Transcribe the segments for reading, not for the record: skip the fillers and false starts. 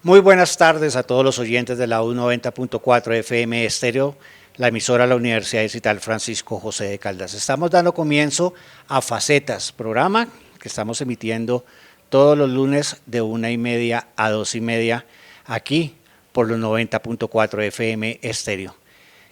Muy buenas tardes a todos los oyentes de la U90.4 FM Estéreo, la emisora de la Universidad Digital Francisco José de Caldas. Estamos dando comienzo a Facetas, programa que estamos emitiendo todos los lunes de 1:30 a 2:30 aquí por los 90.4 FM Estéreo.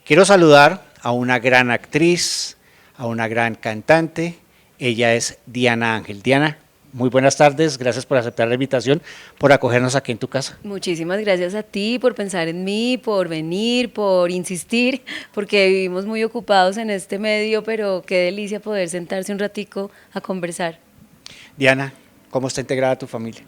Quiero saludar a una gran actriz, a una gran cantante. Ella es Diana Ángel. Diana, muy buenas tardes, gracias por aceptar la invitación, por acogernos aquí en tu casa. Muchísimas gracias a ti por pensar en mí, por venir, por insistir, porque vivimos muy ocupados en este medio, pero qué delicia poder sentarse un ratico a conversar. Diana, ¿cómo está integrada tu familia?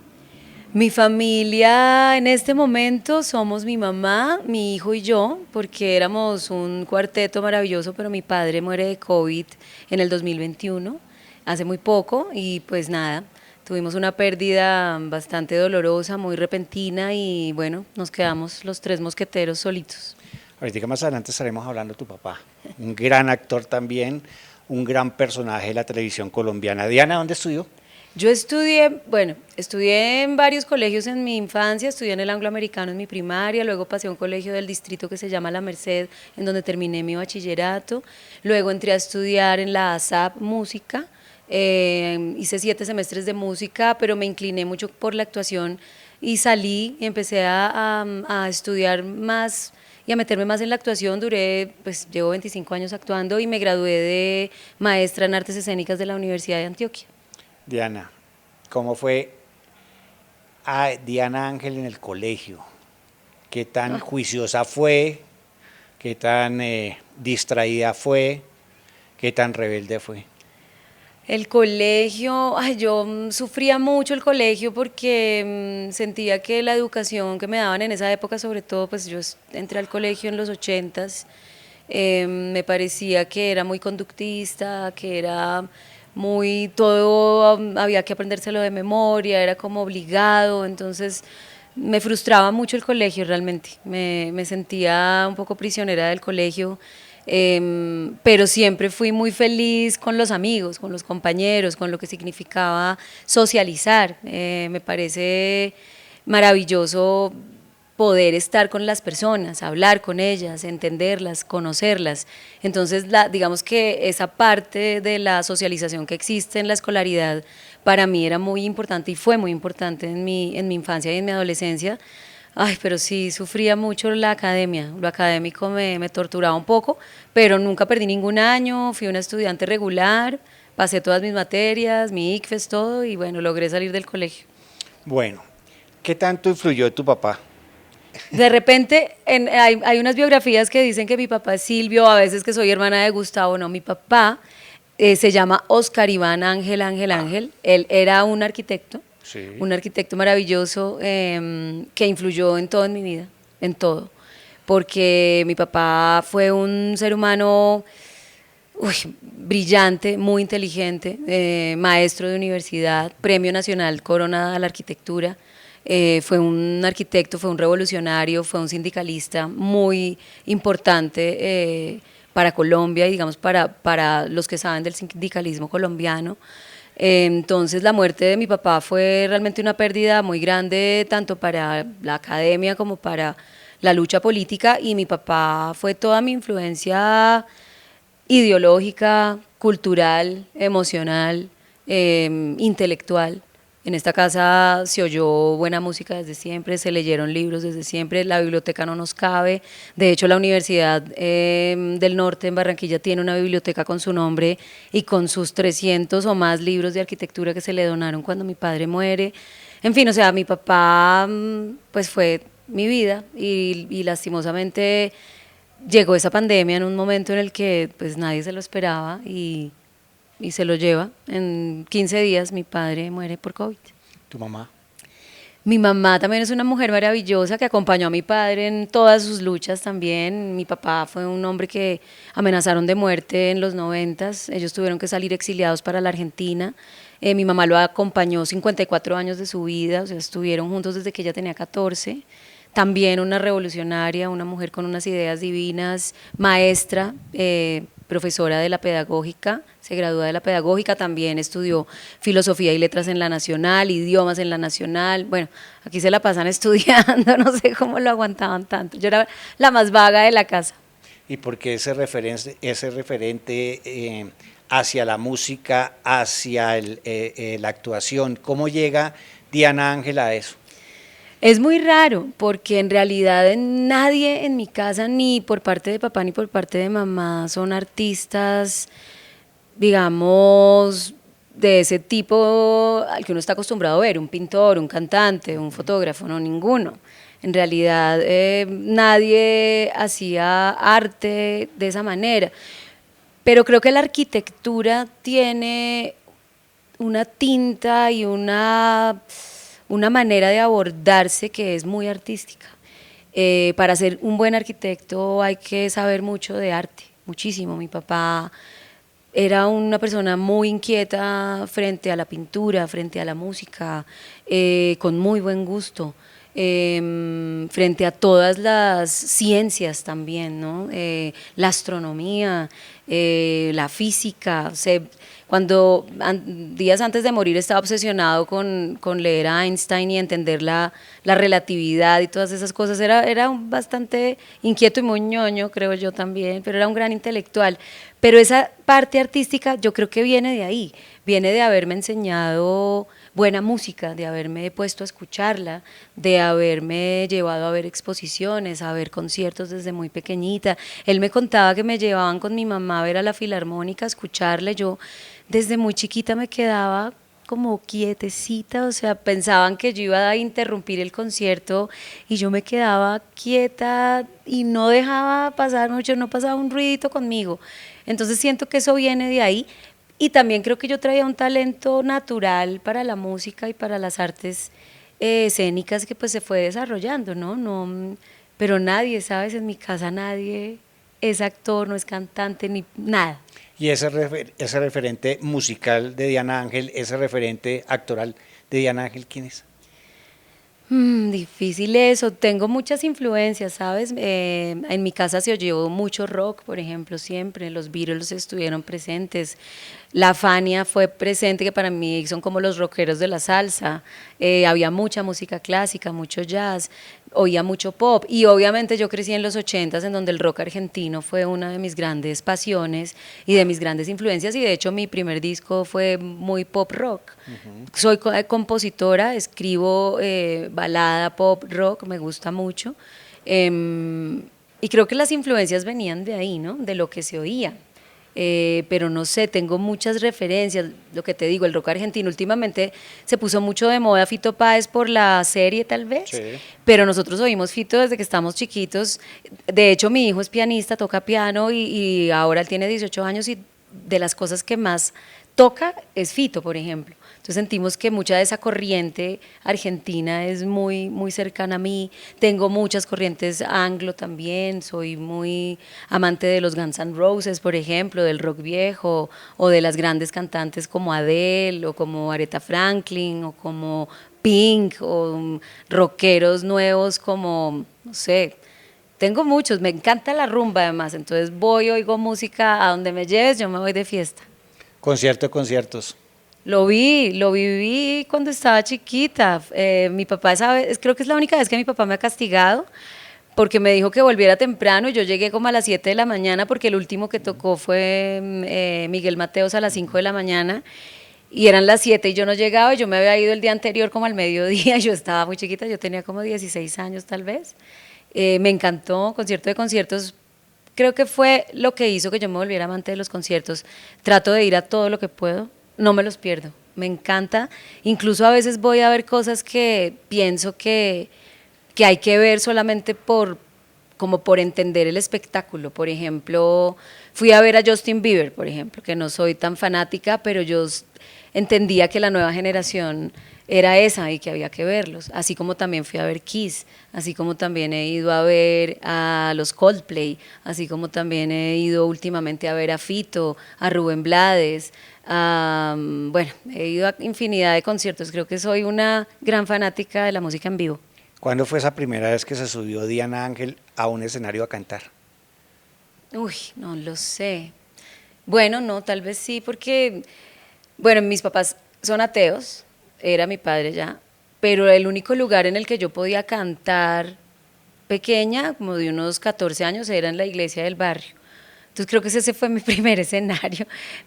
Mi familia en este momento somos mi mamá, mi hijo y yo, porque éramos un cuarteto maravilloso, pero mi padre muere de COVID en el 2021, hace muy poco, y pues nada, tuvimos una pérdida bastante dolorosa, muy repentina, y bueno, nos quedamos los tres mosqueteros solitos. Ahorita más adelante estaremos hablando de tu papá, un gran actor también, un gran personaje de la televisión colombiana. Diana, ¿dónde estudió? Yo estudié en varios colegios en mi infancia, estudié en el angloamericano en mi primaria, luego pasé a un colegio del distrito que se llama La Merced, en donde terminé mi bachillerato, luego entré a estudiar en la ASAP música, hice 7 semestres de música, pero me incliné mucho por la actuación y salí y empecé a estudiar más y a meterme más en la actuación. Pues llevo 25 años actuando y me gradué de maestra en artes escénicas de la Universidad de Antioquia. Diana, ¿cómo fue a Diana Ángel en el colegio? ¿Qué tan juiciosa fue? ¿Qué tan distraída fue? ¿Qué tan rebelde fue? El colegio, ay, yo sufría mucho el colegio porque sentía que la educación que me daban en esa época, sobre todo, pues entré al colegio en los 80s, me parecía que era muy conductista, que era muy, todo había que aprendérselo de memoria, era como obligado, entonces me frustraba mucho el colegio realmente, me sentía un poco prisionera del colegio, pero siempre fui muy feliz con los amigos, con los compañeros, con lo que significaba socializar. Me parece maravilloso poder estar con las personas, hablar con ellas, entenderlas, conocerlas. Entonces, digamos que esa parte de la socialización que existe en la escolaridad para mí era muy importante y fue muy importante en mi infancia y en mi adolescencia. Ay, pero sí, sufría mucho la academia, lo académico me torturaba un poco, pero nunca perdí ningún año, fui una estudiante regular, pasé todas mis materias, mi ICFES, todo, y bueno, logré salir del colegio. Bueno, ¿qué tanto influyó tu papá? De repente hay unas biografías que dicen que mi papá es Silvio, a veces que soy hermana de Gustavo, no, mi papá se llama Oscar Iván Ángel Ángel Ángel, él era Sí. un arquitecto maravilloso que influyó en todo en mi vida, en todo, porque mi papá fue un ser humano brillante, muy inteligente, maestro de universidad, Premio Nacional Corona a la Arquitectura. Fue un arquitecto, fue un revolucionario, fue un sindicalista muy importante para Colombia y digamos para los que saben del sindicalismo colombiano. Entonces la muerte de mi papá fue realmente una pérdida muy grande tanto para la academia como para la lucha política, y mi papá fue toda mi influencia ideológica, cultural, emocional, intelectual. En esta casa se oyó buena música desde siempre, se leyeron libros desde siempre, la biblioteca no nos cabe. De hecho, la Universidad del Norte en Barranquilla tiene una biblioteca con su nombre y con sus 300 o más libros de arquitectura que se le donaron cuando mi padre muere. En fin, o sea, mi papá pues fue mi vida y lastimosamente llegó esa pandemia en un momento en el que pues nadie se lo esperaba y se lo lleva. En 15 días mi padre muere por COVID. ¿Tu mamá? Mi mamá también es una mujer maravillosa que acompañó a mi padre en todas sus luchas también. Mi papá fue un hombre que amenazaron de muerte en los 90s. Ellos tuvieron que salir exiliados para la Argentina. Mi mamá lo acompañó 54 años de su vida, o sea, estuvieron juntos desde que ella tenía 14. También una revolucionaria, una mujer con unas ideas divinas, maestra, profesora de la pedagógica, se gradúa de la pedagógica, también estudió filosofía y letras en la Nacional, idiomas en la Nacional. Bueno, aquí se la pasan estudiando, no sé cómo lo aguantaban tanto. Yo era la más vaga de la casa. ¿Y por qué ese referente hacia la música, hacia la actuación? ¿Cómo llega Diana Ángel a eso? Es muy raro porque en realidad nadie en mi casa, ni por parte de papá ni por parte de mamá, son artistas, digamos, de ese tipo al que uno está acostumbrado a ver, un pintor, un cantante, un fotógrafo, no, ninguno. En realidad nadie hacía arte de esa manera, pero creo que la arquitectura tiene una tinta y una manera de abordarse que es muy artística. Para ser un buen arquitecto hay que saber mucho de arte, muchísimo. Mi papá era una persona muy inquieta frente a la pintura, frente a la música, con muy buen gusto. Frente a todas las ciencias también, ¿no? La astronomía, la física. Cuando días antes de morir estaba obsesionado con leer a Einstein y entender la relatividad y todas esas cosas. Era bastante inquieto y muy ñoño, creo yo también, pero era un gran intelectual. Pero esa parte artística yo creo que viene de ahí, viene de haberme enseñado buena música, de haberme puesto a escucharla, de haberme llevado a ver exposiciones, a ver conciertos desde muy pequeñita. Él me contaba que me llevaban con mi mamá a ver a la Filarmónica, a escucharle. Yo desde muy chiquita me quedaba como quietecita, o sea, pensaban que yo iba a interrumpir el concierto y yo me quedaba quieta y no dejaba pasar mucho, no pasaba un ruidito conmigo. Entonces siento que eso viene de ahí. Y también creo que yo traía un talento natural para la música y para las artes escénicas que pues se fue desarrollando, ¿no? No, pero nadie, ¿sabes? En mi casa nadie es actor, no es cantante, ni nada. Y ese referente musical de Diana Ángel, ese referente actoral de Diana Ángel, ¿quién es? Difícil eso, tengo muchas influencias, ¿sabes? En mi casa se oyó mucho rock, por ejemplo, siempre, los Beatles estuvieron presentes, la Fania fue presente, que para mí son como los rockeros de la salsa, había mucha música clásica, mucho jazz, oía mucho pop, y obviamente yo crecí en los 80s, en donde el rock argentino fue una de mis grandes pasiones y de mis grandes influencias, y de hecho mi primer disco fue muy pop rock. Soy compositora, escribo balada, pop, rock, me gusta mucho. Y creo que las influencias venían de ahí, ¿no? De lo que se oía. Pero no sé, tengo muchas referencias, lo que te digo, el rock argentino últimamente se puso mucho de moda Fito Páez por la serie tal vez, Sí. pero nosotros oímos Fito desde que estamos chiquitos, de hecho mi hijo es pianista, toca piano y ahora él tiene 18 años y de las cosas que más toca es Fito, por ejemplo. Entonces sentimos que mucha de esa corriente argentina es muy, muy cercana a mí. Tengo muchas corrientes anglo también, soy muy amante de los Guns N' Roses, por ejemplo, del rock viejo, o de las grandes cantantes como Adele, o como Aretha Franklin, o como Pink, o rockeros nuevos como, no sé, tengo muchos, me encanta la rumba además, entonces voy, oigo música, a donde me lleves, yo me voy de fiesta. Concierto de conciertos. Lo viví cuando estaba chiquita. Mi papá, creo que es la única vez que mi papá me ha castigado porque me dijo que volviera temprano y yo llegué como a las 7 de la mañana porque el último que tocó fue Miguel Mateos a las 5 de la mañana y eran las 7 y yo no llegaba, yo me había ido el día anterior como al mediodía, yo estaba muy chiquita, yo tenía como 16 años tal vez. Me encantó, concierto de conciertos, creo que fue lo que hizo que yo me volviera amante de los conciertos. Trato de ir a todo lo que puedo, no me los pierdo, me encanta. Incluso a veces voy a ver cosas que pienso que hay que ver solamente como por entender el espectáculo. Por ejemplo, fui a ver a Justin Bieber, por ejemplo, que no soy tan fanática, pero yo entendía que la nueva generación era esa y que había que verlos, así como también fui a ver Kiss, así como también he ido a ver a los Coldplay, así como también he ido últimamente a ver a Fito, a Rubén Blades, bueno, he ido a infinidad de conciertos, creo que soy una gran fanática de la música en vivo. ¿Cuándo fue esa primera vez que se subió Diana Ángel a un escenario a cantar? Uy, no lo sé. Bueno, no, tal vez sí, porque, bueno, mis papás son ateos, era mi padre ya, pero el único lugar en el que yo podía cantar pequeña, como de unos 14 años, era en la iglesia del barrio. Entonces creo que ese fue mi primer escenario.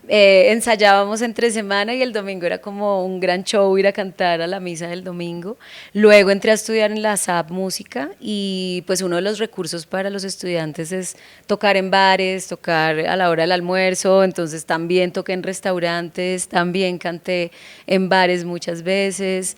Ensayábamos entre semana y el domingo era como un gran show ir a cantar a la misa del domingo. Luego entré a estudiar en la SAP Música y pues uno de los recursos para los estudiantes es tocar en bares, tocar a la hora del almuerzo, entonces también toqué en restaurantes, también canté en bares muchas veces.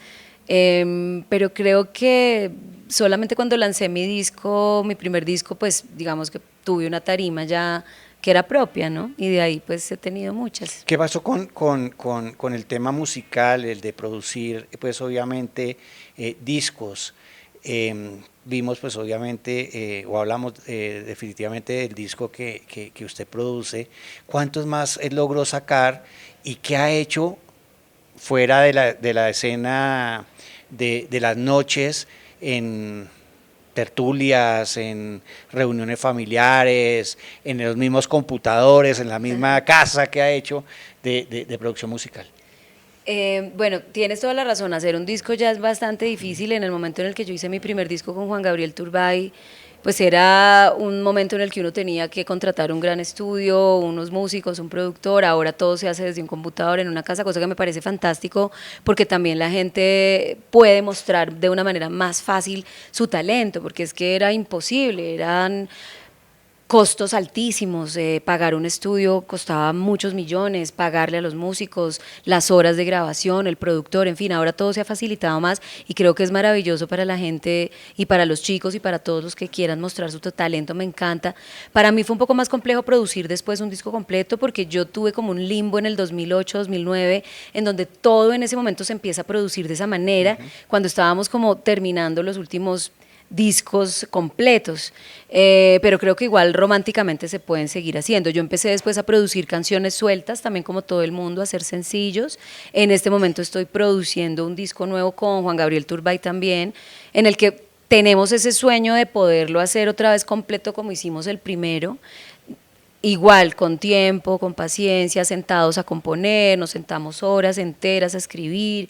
Pero creo que solamente cuando lancé mi disco, mi primer disco, pues digamos que tuve una tarima ya que era propia, ¿no? Y de ahí pues he tenido muchas. ¿Qué pasó con el tema musical, el de producir, pues obviamente, discos? Vimos pues obviamente, o hablamos definitivamente del disco que usted produce. ¿Cuántos más logró sacar y qué ha hecho fuera de la escena de las noches en tertulias, en reuniones familiares, en los mismos computadores, en la misma casa que ha hecho de producción musical? Bueno, tienes toda la razón, hacer un disco ya es bastante difícil. En el momento en el que yo hice mi primer disco con Juan Gabriel Turbay, pues era un momento en el que uno tenía que contratar un gran estudio, unos músicos, un productor. Ahora todo se hace desde un computador en una casa, cosa que me parece fantástico porque también la gente puede mostrar de una manera más fácil su talento, porque es que era imposible, eran costos altísimos, pagar un estudio costaba muchos millones, pagarle a los músicos, las horas de grabación, el productor, en fin, ahora todo se ha facilitado más y creo que es maravilloso para la gente y para los chicos y para todos los que quieran mostrar su talento, me encanta. Para mí fue un poco más complejo producir después un disco completo porque yo tuve como un limbo en el 2008, 2009, en donde todo en ese momento se empieza a producir de esa manera, cuando estábamos como terminando los últimos discos completos, pero creo que igual románticamente se pueden seguir haciendo. Yo empecé después a producir canciones sueltas, también como todo el mundo, a hacer sencillos. En este momento estoy produciendo un disco nuevo con Juan Gabriel Turbay también, en el que tenemos ese sueño de poderlo hacer otra vez completo como hicimos el primero, igual, con tiempo, con paciencia, sentados a componer, nos sentamos horas enteras a escribir,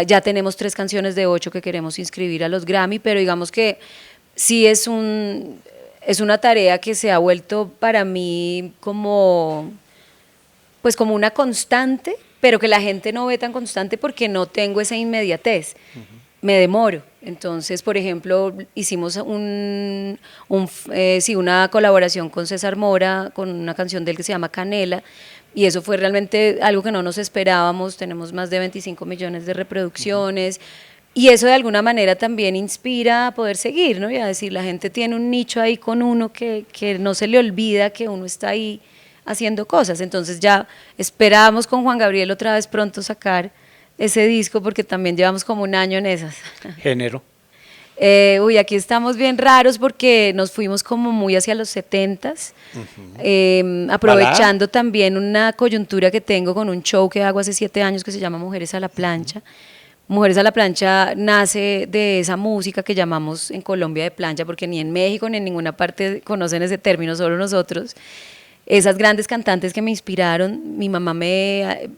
ya tenemos 3 canciones de 8 que queremos inscribir a los Grammy, pero digamos que sí es una tarea que se ha vuelto para mí como, pues como una constante, pero que la gente no ve tan constante porque no tengo esa inmediatez. Me demoro. Entonces, por ejemplo, hicimos sí, una colaboración con César Mora, con una canción de él que se llama Canela, y eso fue realmente algo que no nos esperábamos. Tenemos más de 25 millones de reproducciones, y eso de alguna manera también inspira a poder seguir, ¿no? Y a decir, la gente tiene un nicho ahí con uno que no se le olvida que uno está ahí haciendo cosas. Entonces ya esperábamos con Juan Gabriel otra vez pronto sacar ese disco porque también llevamos como un año en esas. Género. Uy, aquí estamos bien raros porque nos fuimos como muy hacia los 70s, aprovechando también una coyuntura que tengo con un show que hago hace 7 años que se llama Mujeres a la Plancha. Mujeres a la Plancha nace de esa música que llamamos en Colombia de plancha, porque ni en México ni en ninguna parte conocen ese término, solo nosotros. Esas grandes cantantes que me inspiraron, mi mamá me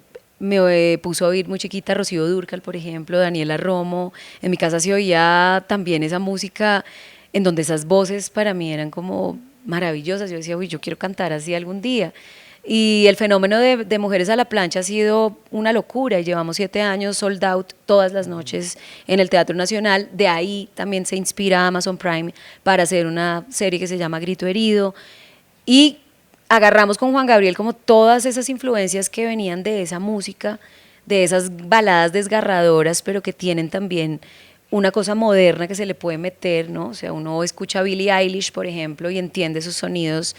puso a oír muy chiquita Rocío Dúrcal, por ejemplo, Daniela Romo. En mi casa se oía también esa música en donde esas voces para mí eran como maravillosas. Yo decía, uy, yo quiero cantar así algún día. Y el fenómeno de Mujeres a la Plancha ha sido una locura y llevamos 7 años sold out todas las noches en el Teatro Nacional. De ahí también se inspira Amazon Prime para hacer una serie que se llama Grito Herido. Y agarramos con Juan Gabriel como todas esas influencias que venían de esa música, de esas baladas desgarradoras, pero que tienen también una cosa moderna que se le puede meter, ¿no? O sea, uno escucha a Billie Eilish, por ejemplo, y entiende esos sonidos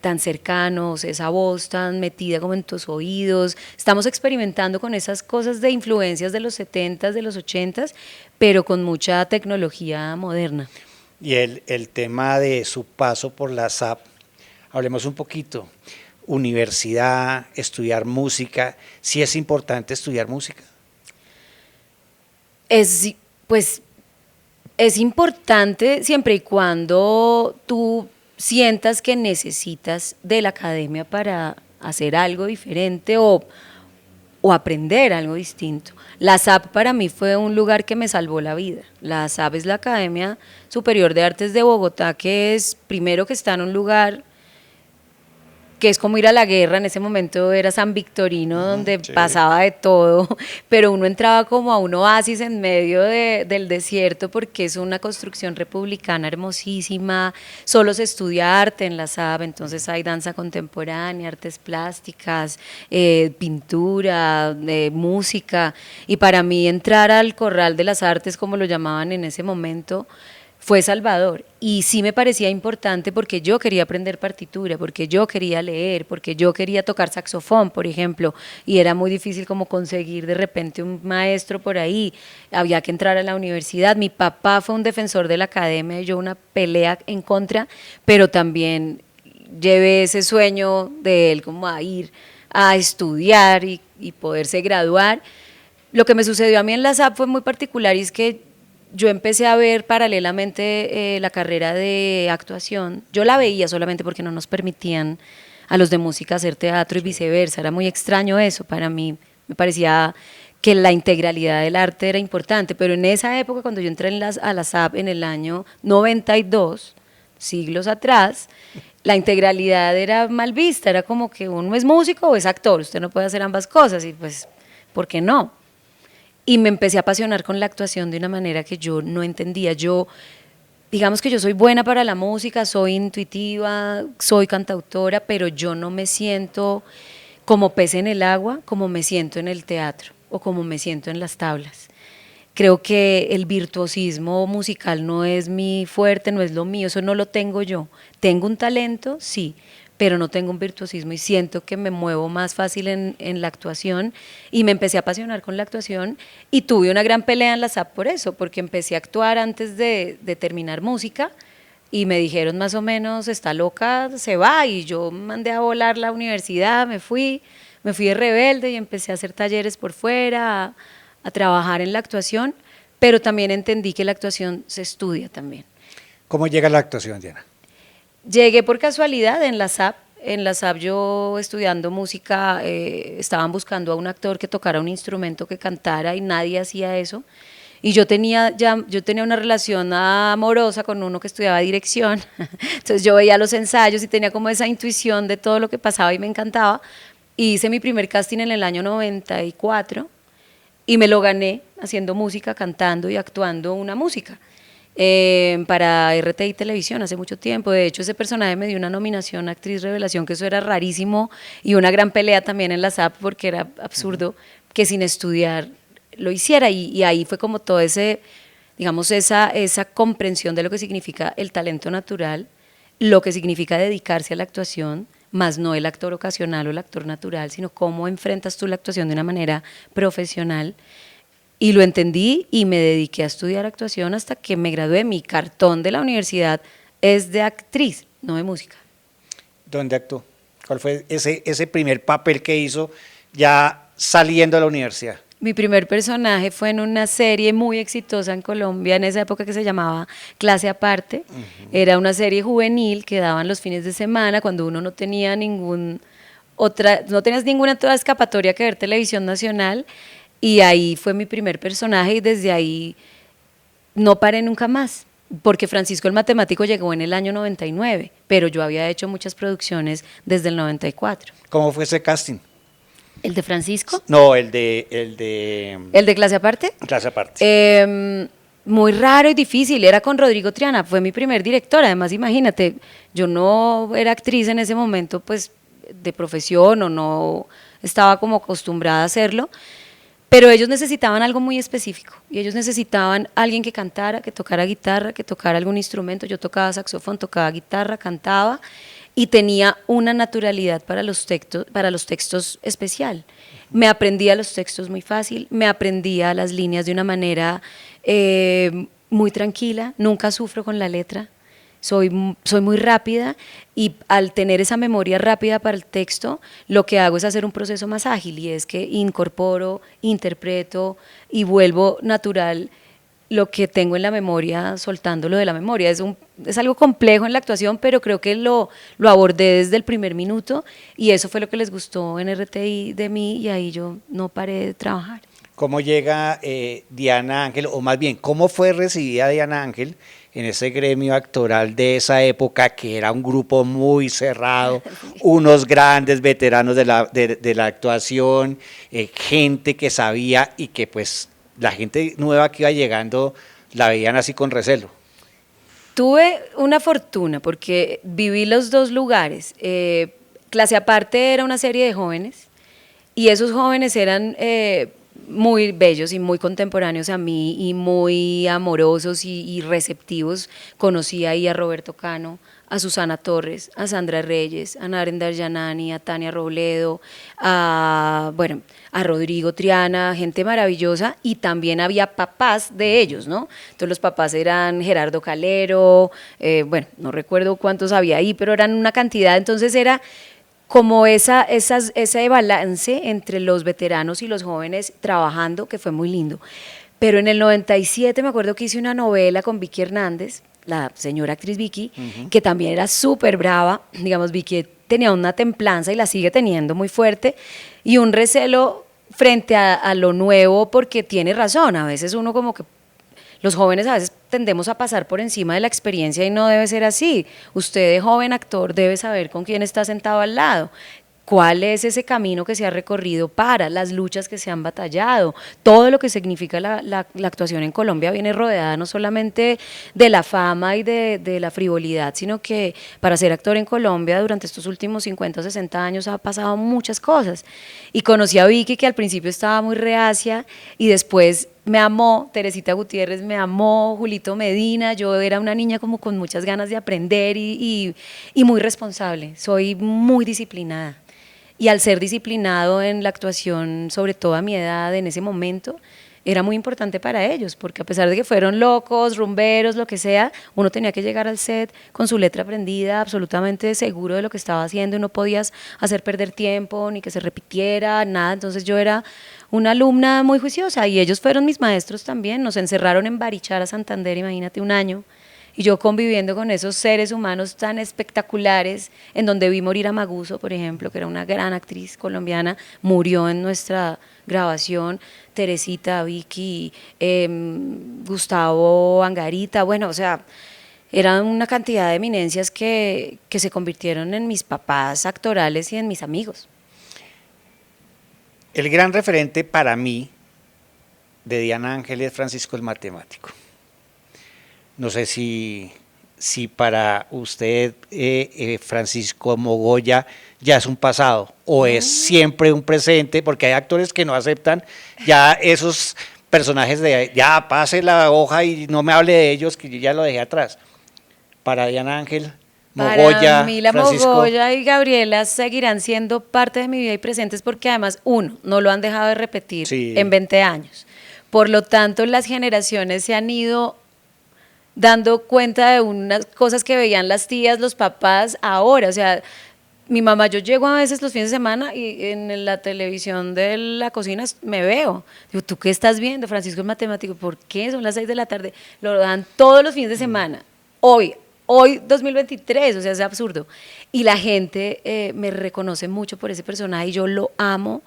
tan cercanos, esa voz tan metida como en tus oídos. Estamos experimentando con esas cosas de influencias de los 70s, de los 80s, pero con mucha tecnología moderna. Y el tema de su paso por la SAP, hablemos un poquito. Universidad, estudiar música, ¿sí es importante estudiar música? Pues es importante siempre y cuando tú sientas que necesitas de la academia para hacer algo diferente o aprender algo distinto. La SAP para mí fue un lugar que me salvó la vida. La SAP es la Academia Superior de Artes de Bogotá, que es, primero que está en un lugar que es como ir a la guerra. En ese momento era San Victorino, donde sí. pasaba de todo, pero uno entraba como a un oasis en medio del desierto, porque es una construcción republicana hermosísima. Solo se estudia arte en la SAB, entonces hay danza contemporánea, artes plásticas, pintura, música, y para mí entrar al Corral de las Artes, como lo llamaban en ese momento, fue salvador. Y sí me parecía importante porque yo quería aprender partitura, porque yo quería leer, porque yo quería tocar saxofón, por ejemplo, y era muy difícil como conseguir de repente un maestro por ahí. Había que entrar a la universidad. Mi papá fue un defensor de la academia y yo una pelea en contra, pero también llevé ese sueño de él como a ir a estudiar y poderse graduar. Lo que me sucedió a mí en la SAP fue muy particular, y es que yo empecé a ver paralelamente la carrera de actuación. Yo la veía solamente porque no nos permitían a los de música hacer teatro y viceversa. Era muy extraño eso para mí. Me parecía que la integralidad del arte era importante, pero en esa época, cuando yo entré a la SAP en el año 92, siglos atrás, la integralidad era mal vista. Era como que uno es músico o es actor, usted no puede hacer ambas cosas, y pues, ¿por qué no? Y me empecé a apasionar con la actuación de una manera que yo no entendía. Digamos que yo soy buena para la música, soy intuitiva, soy cantautora, pero yo no me siento como pez en el agua, como me siento en el teatro o como me siento en las tablas. Creo que el virtuosismo musical no es mi fuerte, no es lo mío, eso no lo tengo yo. Tengo un talento, sí, pero no tengo un virtuosismo, y siento que me muevo más fácil en la actuación, y me empecé a apasionar con la actuación y tuve una gran pelea en la SAP por eso, porque empecé a actuar antes de terminar música y me dijeron más o menos, está loca, se va, y yo mandé a volar la universidad, me fui de rebelde y empecé a hacer talleres por fuera, a trabajar en la actuación, pero también entendí que la actuación se estudia también. ¿Cómo llega la actuación, Diana? Llegué por casualidad en la SAP. En la SAP, yo estudiando música, estaban buscando a un actor que tocara un instrumento, que cantara, y nadie hacía eso. Y yo tenía una relación amorosa con uno que estudiaba dirección, entonces yo veía los ensayos y tenía como esa intuición de todo lo que pasaba y me encantaba. Y hice mi primer casting en el año 94 y me lo gané haciendo música, cantando y actuando una música. Para RTI Televisión hace mucho tiempo. De hecho, ese personaje me dio una nominación a Actriz Revelación, que eso era rarísimo, y una gran pelea también en la SAP, porque era absurdo que sin estudiar lo hiciera, y ahí fue como todo digamos, esa comprensión de lo que significa el talento natural, lo que significa dedicarse a la actuación, más no el actor ocasional o el actor natural, sino cómo enfrentas tú la actuación de una manera profesional. Y lo entendí y me dediqué a estudiar actuación hasta que me gradué. Mi cartón de la universidad es de actriz, no de música. ¿Dónde actuó? ¿Cuál fue ese primer papel que hizo ya saliendo de la universidad? Mi primer personaje fue en una serie muy exitosa en Colombia, en esa época, que se llamaba Clase Aparte. Era una serie juvenil que daban los fines de semana, cuando uno no tenía no tenías ninguna otra escapatoria que ver televisión nacional. Y ahí fue mi primer personaje, y desde ahí no paré nunca más, porque Francisco el Matemático llegó en el año 99, pero yo había hecho muchas producciones desde el 94. ¿Cómo fue ese casting? ¿El de Francisco? No, el de ¿El de Clase Aparte? Clase Aparte. Muy raro y difícil, era con Rodrigo Triana, fue mi primer director. Además, imagínate, yo no era actriz en ese momento, pues, de profesión, o no estaba como acostumbrada a hacerlo. Pero ellos necesitaban algo muy específico, y ellos necesitaban alguien que cantara, que tocara guitarra, que tocara algún instrumento. Yo tocaba saxofón, tocaba guitarra, cantaba, y tenía una naturalidad para los textos especial. Me aprendía los textos muy fácil, me aprendía las líneas de una manera muy tranquila, nunca sufro con la letra. Soy muy rápida, y al tener esa memoria rápida para el texto, lo que hago es hacer un proceso más ágil, y es que incorporo, interpreto y vuelvo natural lo que tengo en la memoria, soltándolo de la memoria. Es algo complejo en la actuación, pero creo que lo abordé desde el primer minuto y eso fue lo que les gustó en RTI de mí y ahí yo no paré de trabajar. ¿Cómo llega Diana Ángel, o más bien, cómo fue recibida Diana Ángel en ese gremio actoral de esa época, que era un grupo muy cerrado, unos grandes veteranos de la actuación, gente que sabía y que pues la gente nueva que iba llegando la veían así con recelo? Tuve una fortuna porque viví los dos lugares. Clase Aparte era una serie de jóvenes y esos jóvenes eran muy bellos y muy contemporáneos a mí y muy amorosos y receptivos. Conocí ahí a Roberto Cano, a Susana Torres, a Sandra Reyes, a Naren Daryanani, a Tania Robledo, bueno, a Rodrigo Triana, gente maravillosa, y también había papás de ellos, ¿no? Entonces los papás eran Gerardo Calero, bueno, no recuerdo cuántos había ahí, pero eran una cantidad, entonces era como ese balance entre los veteranos y los jóvenes trabajando, que fue muy lindo. Pero en el 97 me acuerdo que hice una novela con Vicky Hernández, la señora actriz Vicky, que también era súper brava. Digamos, Vicky tenía una templanza y la sigue teniendo muy fuerte y un recelo frente a lo nuevo, porque tiene razón, a veces uno como que los jóvenes a veces tendemos a pasar por encima de la experiencia y no debe ser así. Usted, de joven actor, debe saber con quién está sentado al lado, cuál es ese camino que se ha recorrido, para las luchas que se han batallado. Todo lo que significa la actuación en Colombia viene rodeada no solamente de la fama y de la frivolidad, sino que para ser actor en Colombia durante estos últimos 50 o 60 años ha pasado muchas cosas. Y conocí a Vicky, que al principio estaba muy reacia y después me amó. Teresita Gutiérrez me amó, Julito Medina. Yo era una niña como con muchas ganas de aprender y muy responsable. Soy muy disciplinada. Y al ser disciplinado en la actuación, sobre todo a mi edad, en ese momento, era muy importante para ellos, porque a pesar de que fueron locos, rumberos, lo que sea, uno tenía que llegar al set con su letra aprendida, absolutamente seguro de lo que estaba haciendo, y no podías hacer perder tiempo, ni que se repitiera, nada. Entonces yo era una alumna muy juiciosa y ellos fueron mis maestros también. Nos encerraron en Barichara, Santander, imagínate, un año. Y yo conviviendo con esos seres humanos tan espectaculares, en donde vi morir a Maguso, por ejemplo, que era una gran actriz colombiana, murió en nuestra grabación. Teresita, Vicky, Gustavo Angarita, bueno, o sea, eran una cantidad de eminencias que se convirtieron en mis papás actorales y en mis amigos. El gran referente para mí de Diana Ángel es Francisco el Matemático. No sé si para usted Francisco Mogoya ya es un pasado o es siempre un presente, porque hay actores que no aceptan ya esos personajes de ya pase la hoja y no me hable de ellos, que yo ya lo dejé atrás. Para Diana Ángel, Mogoya, Para mí la Francisco. Mogoya y Gabriela seguirán siendo parte de mi vida y presentes, porque además, uno, no lo han dejado de repetir en 20 años. Por lo tanto, las generaciones se han ido dando cuenta de unas cosas que veían las tías, los papás ahora. O sea, mi mamá, yo llego a veces los fines de semana y en la televisión de la cocina me veo. Digo, ¿tú qué estás viendo? Francisco es Matemático. ¿Por qué? Son las 6 de la tarde. Lo dan todos los fines de semana. Hoy 2023, o sea, es absurdo. Y la gente me reconoce mucho por ese personaje y yo lo amo.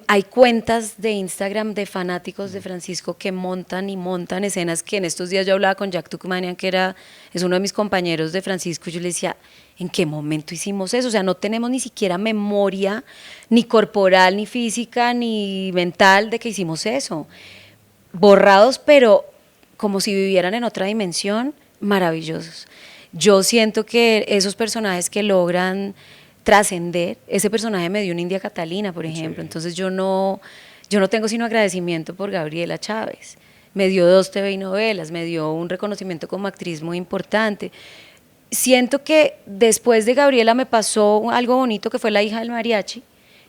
Hay cuentas de Instagram de fanáticos de Francisco que montan y montan escenas, que en estos días yo hablaba con Jack Tukmanian, que es uno de mis compañeros de Francisco, y yo le decía, ¿en qué momento hicimos eso? O sea, no tenemos ni siquiera memoria, ni corporal, ni física, ni mental, de que hicimos eso. Borrados, pero como si vivieran en otra dimensión, maravillosos. Yo siento que esos personajes que logran trascender, ese personaje me dio una India Catalina, por ejemplo. Sí. Entonces yo no tengo sino agradecimiento por Gabriela Chávez. Me dio 2 TV y novelas, me dio un reconocimiento como actriz muy importante. Siento que después de Gabriela me pasó algo bonito, que fue La hija del mariachi,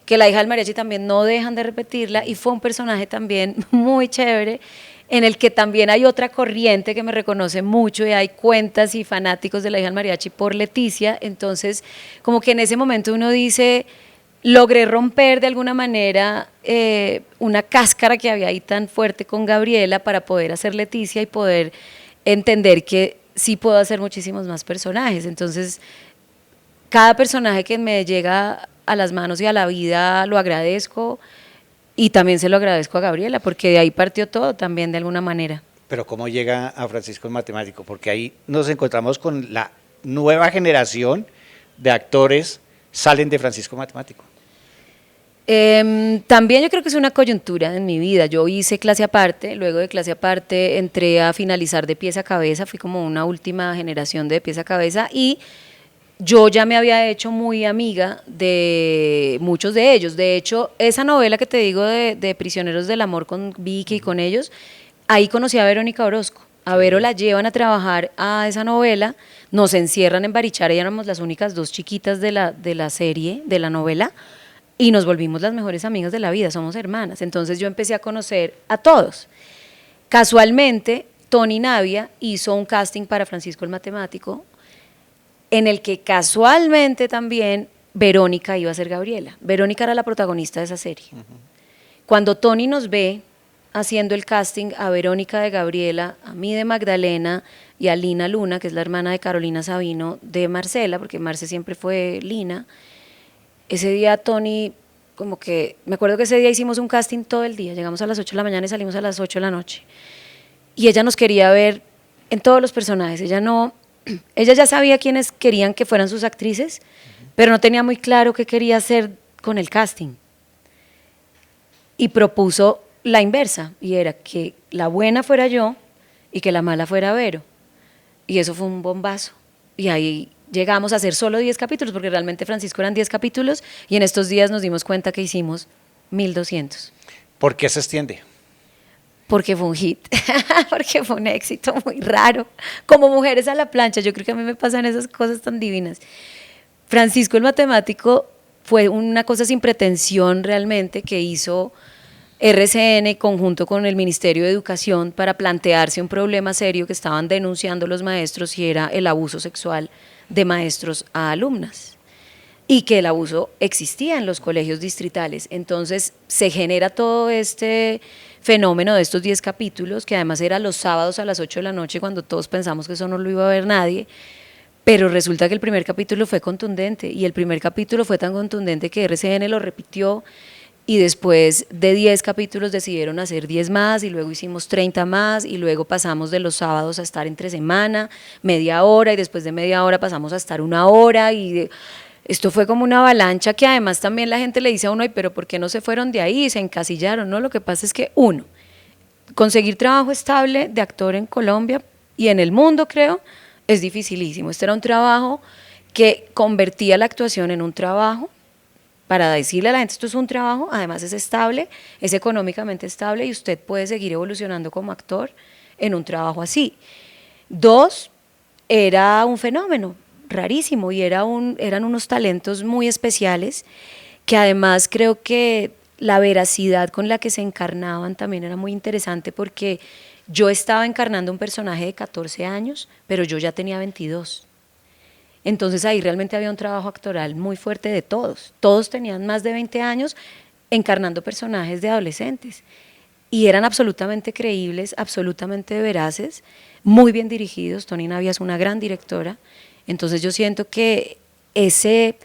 que La hija del mariachi también no dejan de repetirla, y fue un personaje también muy chévere, en el que también hay otra corriente que me reconoce mucho, y hay cuentas y fanáticos de La hija del mariachi por Leticia. Entonces, como que en ese momento uno dice, logré romper de alguna manera una cáscara que había ahí tan fuerte con Gabriela para poder hacer Leticia y poder entender que sí puedo hacer muchísimos más personajes. Entonces, cada personaje que me llega a las manos y a la vida lo agradezco y también se lo agradezco a Gabriela porque de ahí partió todo también de alguna manera. Pero ¿cómo llega a Francisco el Matemático? Porque ahí nos encontramos con la nueva generación de actores salen de Francisco el Matemático. También yo creo que es una coyuntura en mi vida. Yo hice clase aparte, luego de clase aparte entré a finalizar de pies a cabeza, fui como una última generación de pies a cabeza y yo ya me había hecho muy amiga de muchos de ellos. De hecho, esa novela que te digo de Prisioneros del Amor con Vicky y con ellos, ahí conocí a Verónica Orozco. A Vero la llevan a trabajar a esa novela, nos encierran en Barichara y éramos las únicas dos chiquitas de la serie, de la novela, y nos volvimos las mejores amigas de la vida, somos hermanas. Entonces yo empecé a conocer a todos. Casualmente, Tony Navia hizo un casting para Francisco el Matemático, en el que casualmente también Verónica iba a ser Gabriela. Verónica era la protagonista de esa serie. Cuando Tony nos ve haciendo el casting a Verónica de Gabriela, a mí de Magdalena y a Lina Luna, que es la hermana de Carolina Sabino, de Marcela, porque Marce siempre fue Lina, ese día Tony, como que, me acuerdo que ese día hicimos un casting todo el día, llegamos a las 8 de la mañana y salimos a las 8 de la noche. Y ella nos quería ver en todos los personajes, ella ya sabía quiénes querían que fueran sus actrices, pero no tenía muy claro qué quería hacer con el casting. Y propuso la inversa, y era que la buena fuera yo y que la mala fuera Vero. Y eso fue un bombazo. Y ahí llegamos a hacer solo 10 capítulos, porque realmente Francisco eran 10 capítulos, y en estos días nos dimos cuenta que hicimos 1200. ¿Por qué se extiende? Porque fue un hit, porque fue un éxito muy raro. Como Mujeres a la plancha, yo creo que a mí me pasan esas cosas tan divinas. Francisco el Matemático fue una cosa sin pretensión realmente que hizo RCN conjunto con el Ministerio de Educación para plantearse un problema serio que estaban denunciando los maestros y era el abuso sexual de maestros a alumnas y que el abuso existía en los colegios distritales. Entonces se genera todo este fenómeno de estos 10 capítulos, que además era los sábados a las 8 de la noche cuando todos pensamos que eso no lo iba a ver nadie, pero resulta que el primer capítulo fue contundente y el primer capítulo fue tan contundente que RCN lo repitió y después de 10 capítulos decidieron hacer 10 más y luego hicimos 30 más y luego pasamos de los sábados a estar entre semana, media hora y después de media hora pasamos a estar una hora y esto fue como una avalancha que además también la gente le dice a uno, pero ¿por qué no se fueron de ahí? Se encasillaron, ¿no? Lo que pasa es que uno, conseguir trabajo estable de actor en Colombia y en el mundo creo, es dificilísimo. Este era un trabajo que convertía la actuación en un trabajo. Para decirle a la gente, esto es un trabajo, además es estable, es económicamente estable y usted puede seguir evolucionando como actor en un trabajo así. 2, era un fenómeno rarísimo y eran unos talentos muy especiales que además creo que la veracidad con la que se encarnaban también era muy interesante porque yo estaba encarnando un personaje de 14 años, pero yo ya tenía 22. Entonces ahí realmente había un trabajo actoral muy fuerte de todos. Todos tenían más de 20 años encarnando personajes de adolescentes. Y eran absolutamente creíbles, absolutamente veraces, muy bien dirigidos. Tony Navia es una gran directora. Entonces yo siento que esa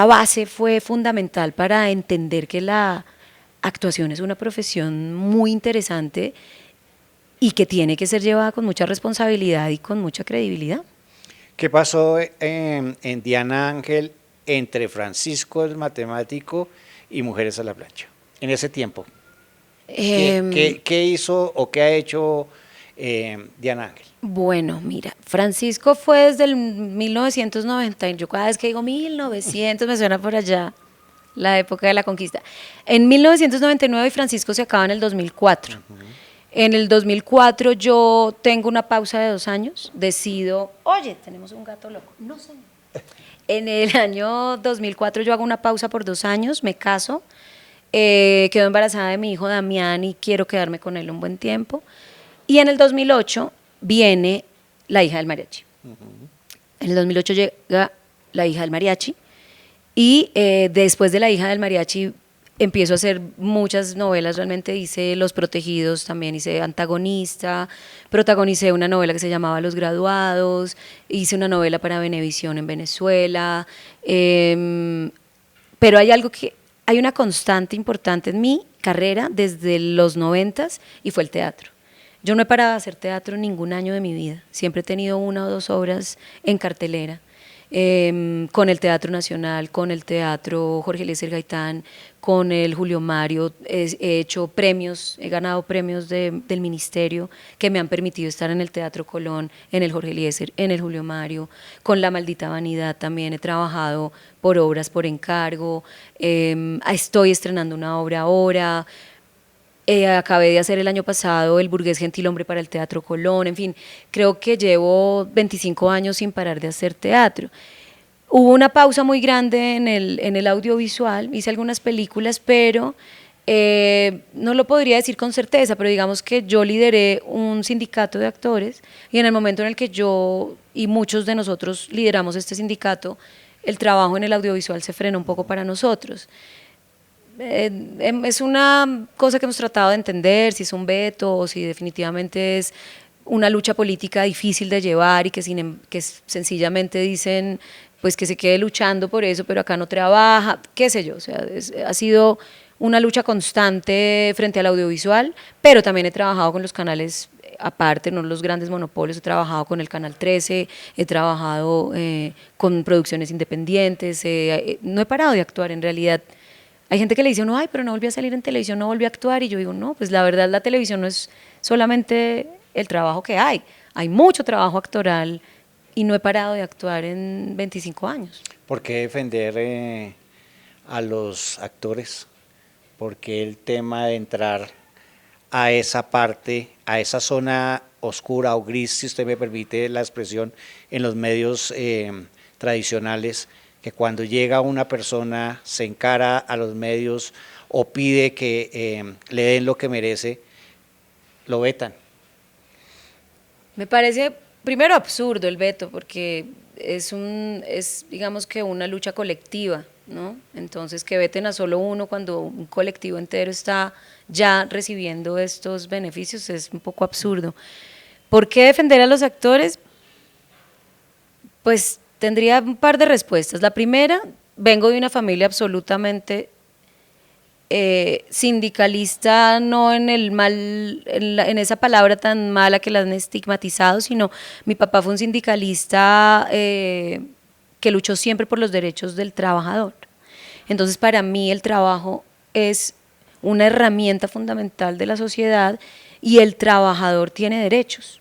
base fue fundamental para entender que la actuación es una profesión muy interesante y que tiene que ser llevada con mucha responsabilidad y con mucha credibilidad. ¿Qué pasó en Diana Ángel entre Francisco el Matemático y Mujeres a la plancha en ese tiempo? ¿Qué hizo o qué ha hecho Diana Ángel? Bueno, mira, Francisco fue desde el 1990, yo cada vez que digo 1900 me suena por allá, la época de la conquista. En 1999 Francisco se acaba en el 2004. En el 2004 yo tengo una pausa de 2 años, decido, oye, tenemos un gato loco, no sé. En el año 2004 yo hago una pausa por 2 años, me caso, quedo embarazada de mi hijo Damián y quiero quedarme con él un buen tiempo. Y en el 2008 viene La hija del mariachi. En el 2008 llega La hija del mariachi Y después de La hija del mariachi empiezo a hacer muchas novelas, realmente hice Los protegidos, también hice Antagonista, protagonicé una novela que se llamaba Los graduados, hice una novela para Venevisión en Venezuela, pero hay una constante importante en mi carrera desde los 90 y fue el teatro. Yo no he parado de hacer teatro ningún año de mi vida, siempre he tenido 1 o 2 obras en cartelera. Con el Teatro Nacional, con el Teatro Jorge Eliezer Gaitán, con el Julio Mario, he hecho premios, he ganado premios del ministerio que me han permitido estar en el Teatro Colón, en el Jorge Eliezer, en el Julio Mario, con La maldita vanidad también he trabajado por obras por encargo, estoy estrenando una obra ahora. Acabé de hacer el año pasado El burgués gentilhombre para el Teatro Colón, en fin, creo que llevo 25 años sin parar de hacer teatro. Hubo una pausa muy grande en el audiovisual, hice algunas películas, pero no lo podría decir con certeza, pero digamos que yo lideré un sindicato de actores y en el momento en el que yo y muchos de nosotros lideramos este sindicato, el trabajo en el audiovisual se frenó un poco para nosotros. Es una cosa que hemos tratado de entender, si es un veto o si definitivamente es una lucha política difícil de llevar y que sencillamente dicen pues que se quede luchando por eso, pero acá no trabaja, qué sé yo, o sea, ha sido una lucha constante frente al audiovisual, pero también he trabajado con los canales aparte, no los grandes monopolios, he trabajado con el Canal 13, he trabajado con producciones independientes, no he parado de actuar en realidad. Hay gente que le dice, no, ay, pero no volví a salir en televisión, no volví a actuar, y yo digo, no, pues la verdad la televisión no es solamente el trabajo que hay mucho trabajo actoral y no he parado de actuar en 25 años. ¿Por qué defender a los actores? ¿Por qué el tema de entrar a esa parte, a esa zona oscura o gris, si usted me permite la expresión, en los medios tradicionales, que cuando llega una persona se encara a los medios o pide que le den lo que merece, lo vetan? Me parece primero absurdo el veto porque es digamos que una lucha colectiva, ¿no? Entonces que veten a solo uno cuando un colectivo entero está ya recibiendo estos beneficios es un poco absurdo. ¿Por qué defender a los actores? Pues tendría un par de respuestas. La primera, vengo de una familia absolutamente sindicalista, no en el mal, en esa palabra tan mala que la han estigmatizado, sino mi papá fue un sindicalista que luchó siempre por los derechos del trabajador. Entonces, para mí el trabajo es una herramienta fundamental de la sociedad y el trabajador tiene derechos.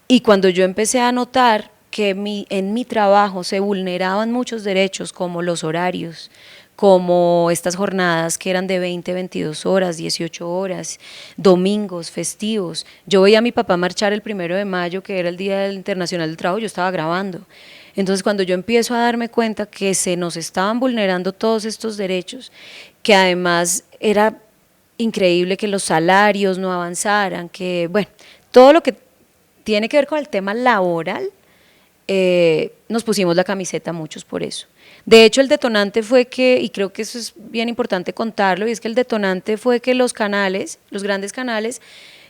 Y cuando yo empecé a notar que en mi trabajo se vulneraban muchos derechos, como los horarios, como estas jornadas que eran de 20, 22 horas, 18 horas, domingos, festivos. Yo veía a mi papá marchar el 1 de mayo, que era el Día Internacional del Trabajo, yo estaba grabando. Entonces, cuando yo empiezo a darme cuenta que se nos estaban vulnerando todos estos derechos, que además era increíble que los salarios no avanzaran, que, bueno, todo lo que tiene que ver con el tema laboral, nos pusimos la camiseta muchos por eso. De hecho, el detonante fue que, y creo que eso es bien importante contarlo, y es que el detonante fue que los canales, los grandes canales,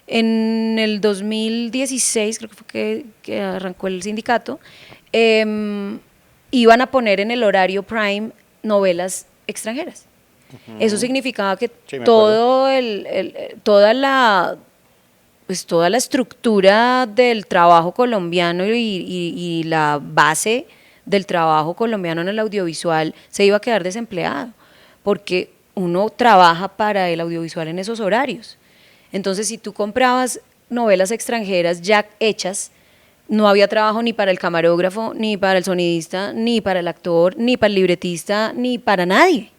en el 2016, creo que fue que arrancó el sindicato, iban a poner en el horario prime novelas extranjeras. Eso significaba que Sí, toda la estructura del trabajo colombiano y la base del trabajo colombiano en el audiovisual se iba a quedar desempleado, porque uno trabaja para el audiovisual en esos horarios. Entonces, si tú comprabas novelas extranjeras ya hechas, no había trabajo ni para el camarógrafo, ni para el sonidista, ni para el actor, ni para el libretista, ni para nadie.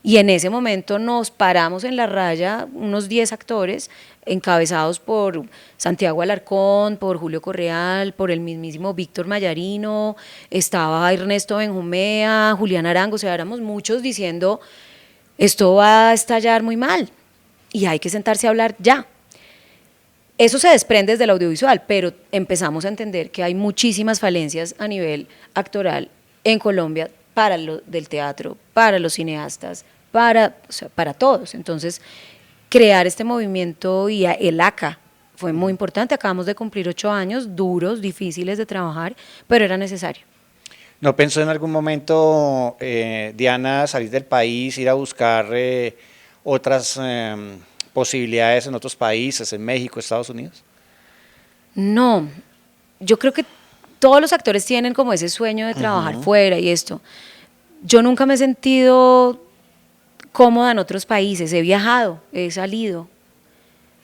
Y en ese momento nos paramos en la raya, unos 10 actores, encabezados por Santiago Alarcón, por Julio Correal, por el mismísimo Víctor Mayarino, estaba Ernesto Benjumea, Julián Arango, o sea, éramos muchos diciendo, esto va a estallar muy mal y hay que sentarse a hablar ya. Eso se desprende desde el audiovisual, pero empezamos a entender que hay muchísimas falencias a nivel actoral en Colombia, del teatro, para los cineastas, o sea, para todos. Entonces, crear este movimiento y el ACA fue muy importante. Acabamos de cumplir 8 años, duros, difíciles de trabajar, pero era necesario. ¿No pensó en algún momento, Diana, salir del país, ir a buscar otras posibilidades en otros países, en México, Estados Unidos? No, yo creo que todos los actores tienen como ese sueño de trabajar fuera y esto. Yo nunca me he sentido cómoda en otros países, he viajado, he salido,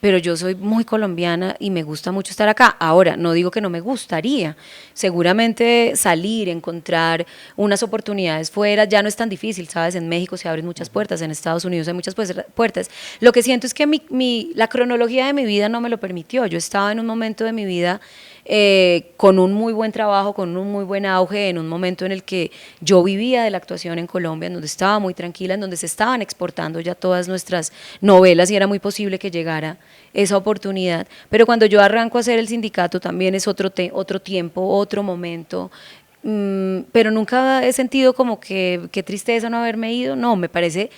pero yo soy muy colombiana y me gusta mucho estar acá. Ahora, no digo que no me gustaría, seguramente salir, encontrar unas oportunidades fuera ya no es tan difícil, ¿sabes? En México se abren muchas puertas, en Estados Unidos hay muchas puertas. Lo que siento es que la cronología de mi vida no me lo permitió. Yo estaba en un momento de mi vida con un muy buen trabajo, con un muy buen auge, en un momento en el que yo vivía de la actuación en Colombia, en donde estaba muy tranquila, en donde se estaban exportando ya todas nuestras novelas y era muy posible que llegara esa oportunidad. Pero cuando yo arranco a hacer el sindicato también es otro tiempo, otro momento. Pero nunca he sentido como que qué tristeza no haberme ido. No, me parece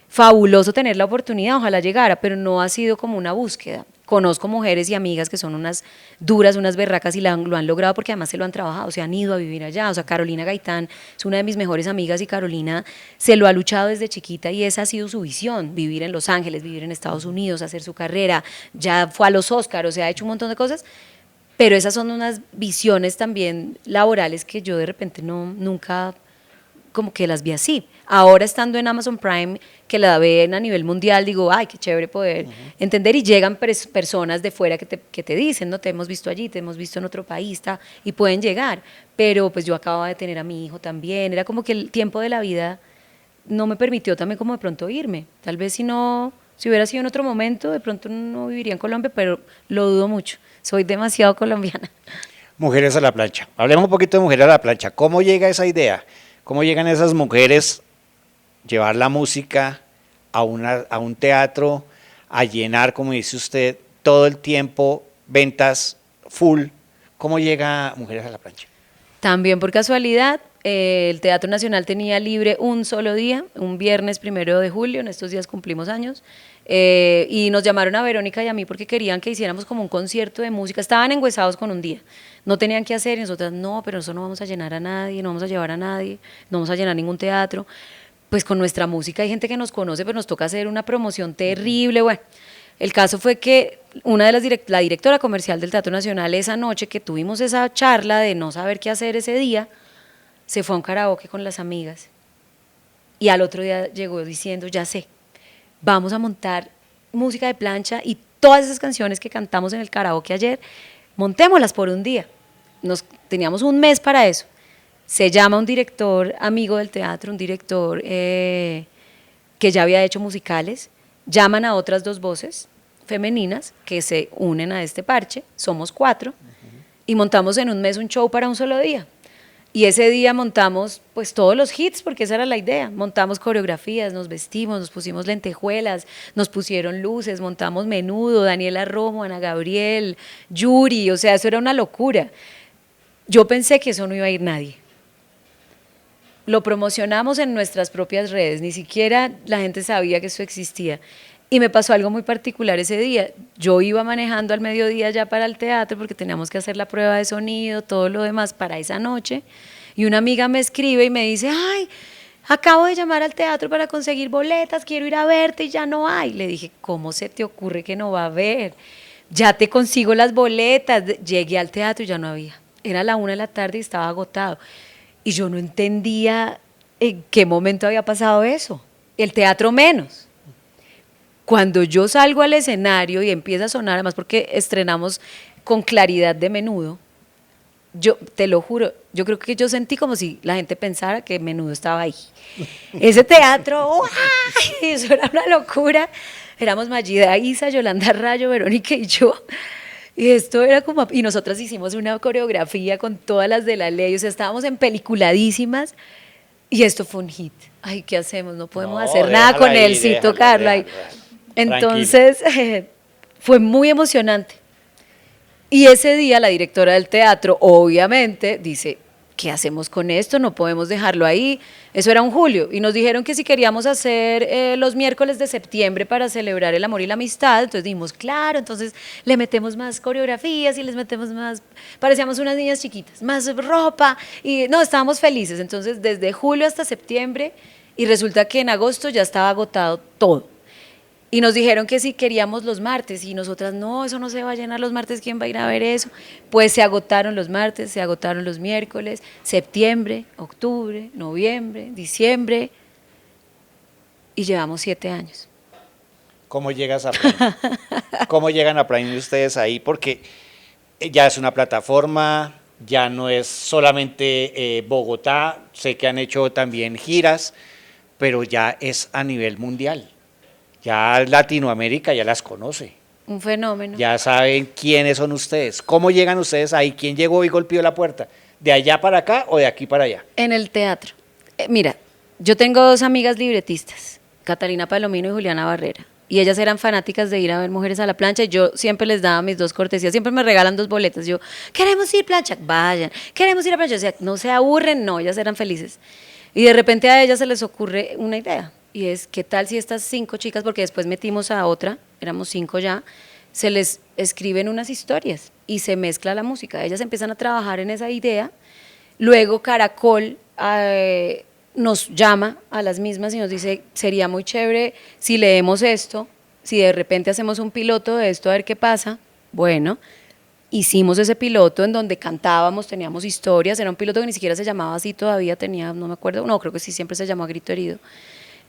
fabuloso tener la oportunidad, ojalá llegara, pero no ha sido como una búsqueda. Conozco mujeres y amigas que son unas duras, unas berracas y lo han logrado porque además se lo han trabajado, se han ido a vivir allá. O sea, Carolina Gaitán es una de mis mejores amigas y Carolina se lo ha luchado desde chiquita y esa ha sido su visión, vivir en Los Ángeles, vivir en Estados Unidos, hacer su carrera, ya fue a los Óscar, o sea, ha hecho un montón de cosas, pero esas son unas visiones también laborales que yo de repente nunca como que las vi así. Ahora estando en Amazon Prime, que la ven a nivel mundial, digo, ay, qué chévere poder entender y llegan personas de fuera que te dicen, no te hemos visto allí, te hemos visto en otro país, y pueden llegar. Pero pues yo acababa de tener a mi hijo también, era como que el tiempo de la vida no me permitió también como de pronto irme. Tal vez si hubiera sido en otro momento, de pronto no viviría en Colombia, pero lo dudo mucho, soy demasiado colombiana. Mujeres a la plancha. Hablemos un poquito de Mujeres a la plancha. ¿Cómo llega esa idea? ¿Cómo llegan esas mujeres a llevar la música a un teatro, a llenar, como dice usted, todo el tiempo, ventas full? ¿Cómo llega Mujeres a la plancha? También por casualidad, el Teatro Nacional tenía libre un solo día, un viernes 1 de julio, en estos días cumplimos años, y nos llamaron a Verónica y a mí porque querían que hiciéramos como un concierto de música, estaban engüesados con un día, no tenían qué hacer y nosotras, no, pero eso no vamos a llenar a nadie, no vamos a llevar a nadie, no vamos a llenar ningún teatro, pues con nuestra música hay gente que nos conoce, pero nos toca hacer una promoción terrible, bueno. El caso fue que la directora comercial del Teatro Nacional, esa noche que tuvimos esa charla de no saber qué hacer ese día, se fue a un karaoke con las amigas y al otro día llegó diciendo, ya sé, vamos a montar música de plancha y todas esas canciones que cantamos en el karaoke ayer, montémoslas por un día. Teníamos un mes para eso. Se llama un director amigo del teatro, un director que ya había hecho musicales, llaman a otras 2 voces femeninas que se unen a este parche, somos 4, y montamos en un mes un show para un solo día. Y ese día montamos pues todos los hits, porque esa era la idea, montamos coreografías, nos vestimos, nos pusimos lentejuelas, nos pusieron luces, montamos Menudo, Daniela Romo, Ana Gabriel, Yuri, o sea, eso era una locura. Yo pensé que eso no iba a ir nadie. Lo promocionamos en nuestras propias redes, ni siquiera la gente sabía que eso existía. Y me pasó algo muy particular ese día. Yo iba manejando al mediodía ya para el teatro porque teníamos que hacer la prueba de sonido, todo lo demás para esa noche. Y una amiga me escribe y me dice, ay, acabo de llamar al teatro para conseguir boletas, quiero ir a verte y ya no hay. Le dije, ¿cómo se te ocurre que no va a haber? Ya te consigo las boletas. Llegué al teatro y ya no había. Era la 1 de la tarde y estaba agotado. Y yo no entendía en qué momento había pasado eso. El teatro menos. Cuando yo salgo al escenario y empieza a sonar, además porque estrenamos con claridad de Menudo, yo te lo juro, yo creo que yo sentí como si la gente pensara que Menudo estaba ahí. Ese teatro, ¡ay! Eso era una locura. Éramos Mayida Isa, Yolanda Rayo, Verónica y yo. Y esto era como, y nosotras hicimos una coreografía con todas las de la ley, o sea, estábamos empeliculadísimas. Y esto fue un hit. Ay, ¿qué hacemos? No podemos hacer nada con él, sí, tocarlo ahí. Entonces, fue muy emocionante. Y ese día la directora del teatro, obviamente, dice, ¿qué hacemos con esto? No podemos dejarlo ahí. Eso era un julio. Y nos dijeron que si queríamos hacer los miércoles de septiembre para celebrar el amor y la amistad, entonces dijimos, claro, entonces le metemos más coreografías y les metemos más, parecíamos unas niñas chiquitas, más ropa. Y no, estábamos felices. Entonces, desde julio hasta septiembre, y resulta que en agosto ya estaba agotado todo. Y nos dijeron que si queríamos los martes, y nosotras, no, eso no se va a llenar los martes, ¿quién va a ir a ver eso? Pues se agotaron los martes, se agotaron los miércoles, septiembre, octubre, noviembre, diciembre, y llevamos 7 años. ¿Cómo llegas a Prime? ¿Cómo llegan a Prime ustedes ahí? Porque ya es una plataforma, ya no es solamente Bogotá, sé que han hecho también giras, pero ya es a nivel mundial. Ya Latinoamérica ya las conoce. Un fenómeno. Ya saben quiénes son ustedes. ¿Cómo llegan ustedes ahí? ¿Quién llegó y golpeó la puerta? ¿De allá para acá o de aquí para allá? En el teatro. Mira, yo tengo 2 amigas libretistas, Catalina Palomino y Juliana Barrera. Y ellas eran fanáticas de ir a ver Mujeres a la Plancha, y yo siempre les daba mis 2 cortesías, siempre me regalan 2 boletas. Yo, queremos ir plancha, vayan, queremos ir a plancha. O sea, no se aburren, no, ellas eran felices. Y de repente a ellas se les ocurre una idea, y es, ¿qué tal si estas 5 chicas, porque después metimos a otra, éramos 5 ya, se les escriben unas historias y se mezcla la música? Ellas empiezan a trabajar en esa idea, luego Caracol nos llama a las mismas y nos dice, sería muy chévere si leemos esto, si de repente hacemos un piloto de esto, a ver qué pasa. Bueno, hicimos ese piloto en donde cantábamos, teníamos historias, era un piloto que ni siquiera se llamaba así todavía, tenía, no me acuerdo, no, creo que sí, siempre se llamó A Grito Herido.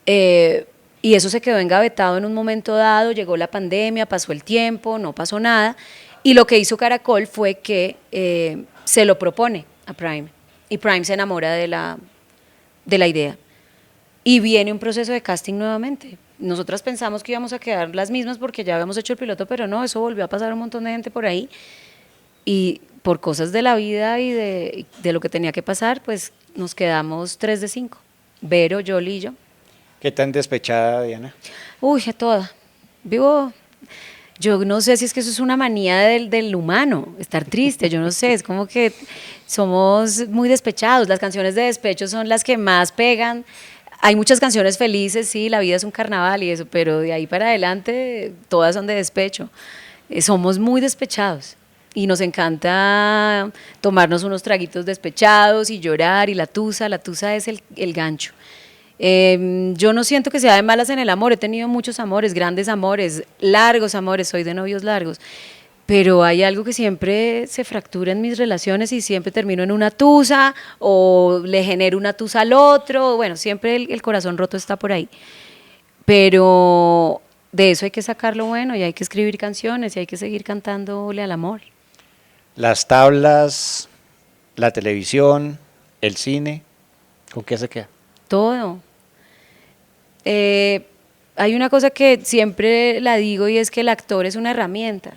Y eso se quedó engavetado en un momento dado, llegó la pandemia, pasó el tiempo, no pasó nada, y lo que hizo Caracol fue que se lo propone a Prime, y Prime se enamora de la idea, y viene un proceso de casting nuevamente. Nosotras pensamos que íbamos a quedar las mismas porque ya habíamos hecho el piloto, pero no, eso volvió a pasar un montón de gente por ahí, y por cosas de la vida y de lo que tenía que pasar, pues nos quedamos 3 de 5, Vero, Yoli y yo. ¿Qué tan despechada, Diana? Uy, a toda. Vivo, yo no sé si es que eso es una manía del humano, estar triste, yo no sé, es como que somos muy despechados, las canciones de despecho son las que más pegan. Hay muchas canciones felices, sí, la vida es un carnaval y eso, pero de ahí para adelante todas son de despecho. Somos muy despechados y nos encanta tomarnos unos traguitos despechados y llorar, y la tusa es el gancho. Yo no siento que sea de malas en el amor, he tenido muchos amores, grandes amores, largos amores, soy de novios largos, pero hay algo que siempre se fractura en mis relaciones y siempre termino en una tusa o le genero una tusa al otro, bueno, siempre el corazón roto está por ahí, pero de eso hay que sacar lo bueno y hay que escribir canciones y hay que seguir cantándole al amor. Las tablas, la televisión, el cine, ¿con qué se queda? Todo. Hay una cosa que siempre la digo y es que el actor es una herramienta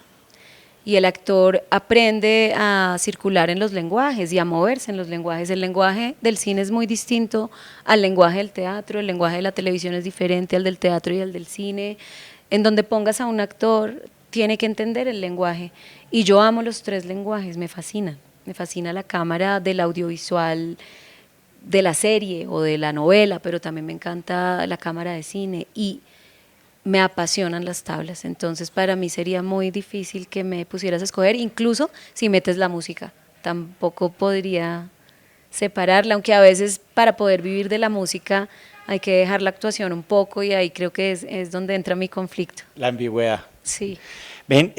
y el actor aprende a circular en los lenguajes y a moverse en los lenguajes. El lenguaje del cine es muy distinto al lenguaje del teatro, el lenguaje de la televisión es diferente al del teatro y al del cine. En donde pongas a un actor tiene que entender el lenguaje y yo amo los 3 lenguajes, me fascina la cámara del audiovisual, de la serie o de la novela, pero también me encanta la cámara de cine y me apasionan las tablas, entonces para mí sería muy difícil que me pusieras a escoger, incluso si metes la música, tampoco podría separarla, aunque a veces para poder vivir de la música hay que dejar la actuación un poco y ahí creo que es donde entra mi conflicto. La ambigüedad. Sí. Ven,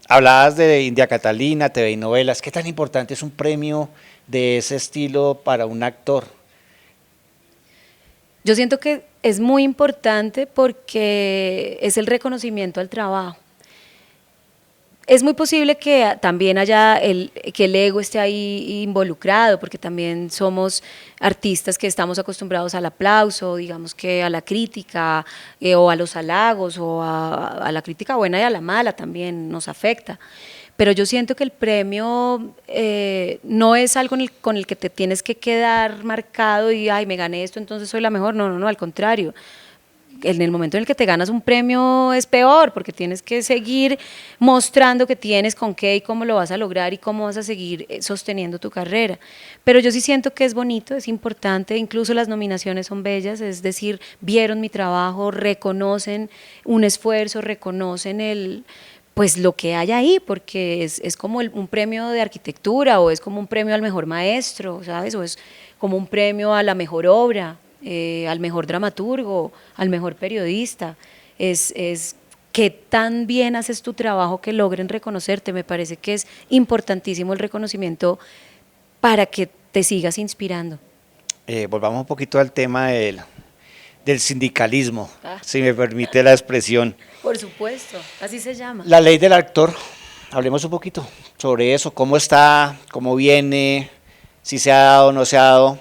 hablabas de India Catalina, TV y novelas, ¿qué tan importante es un premio de ese estilo para un actor? Yo siento que es muy importante porque es el reconocimiento al trabajo. Es muy posible que también haya que el ego esté ahí involucrado, porque también somos artistas que estamos acostumbrados al aplauso, digamos que a la crítica o a los halagos o a la crítica buena y a la mala también nos afecta. Pero yo siento que el premio no es algo con el que te tienes que quedar marcado y, ay, me gané esto, entonces soy la mejor. No, al contrario. en el momento en el que te ganas un premio es peor, porque tienes que seguir mostrando que tienes con qué y cómo lo vas a lograr y cómo vas a seguir sosteniendo tu carrera. Pero yo sí siento que es bonito, es importante, incluso las nominaciones son bellas, es decir, vieron mi trabajo, reconocen un esfuerzo, reconocen pues lo que hay ahí, porque es como un premio de arquitectura o es como un premio al mejor maestro, ¿sabes? O es como un premio a la mejor obra, al mejor dramaturgo, al mejor periodista. Es que tan bien haces tu trabajo que logren reconocerte. Me parece que es importantísimo el reconocimiento para que te sigas inspirando. Volvamos un poquito al tema del sindicalismo, si me permite la expresión. Por supuesto, así se llama. La ley del actor, hablemos un poquito sobre eso, cómo está, cómo viene, si se ha dado o no se ha dado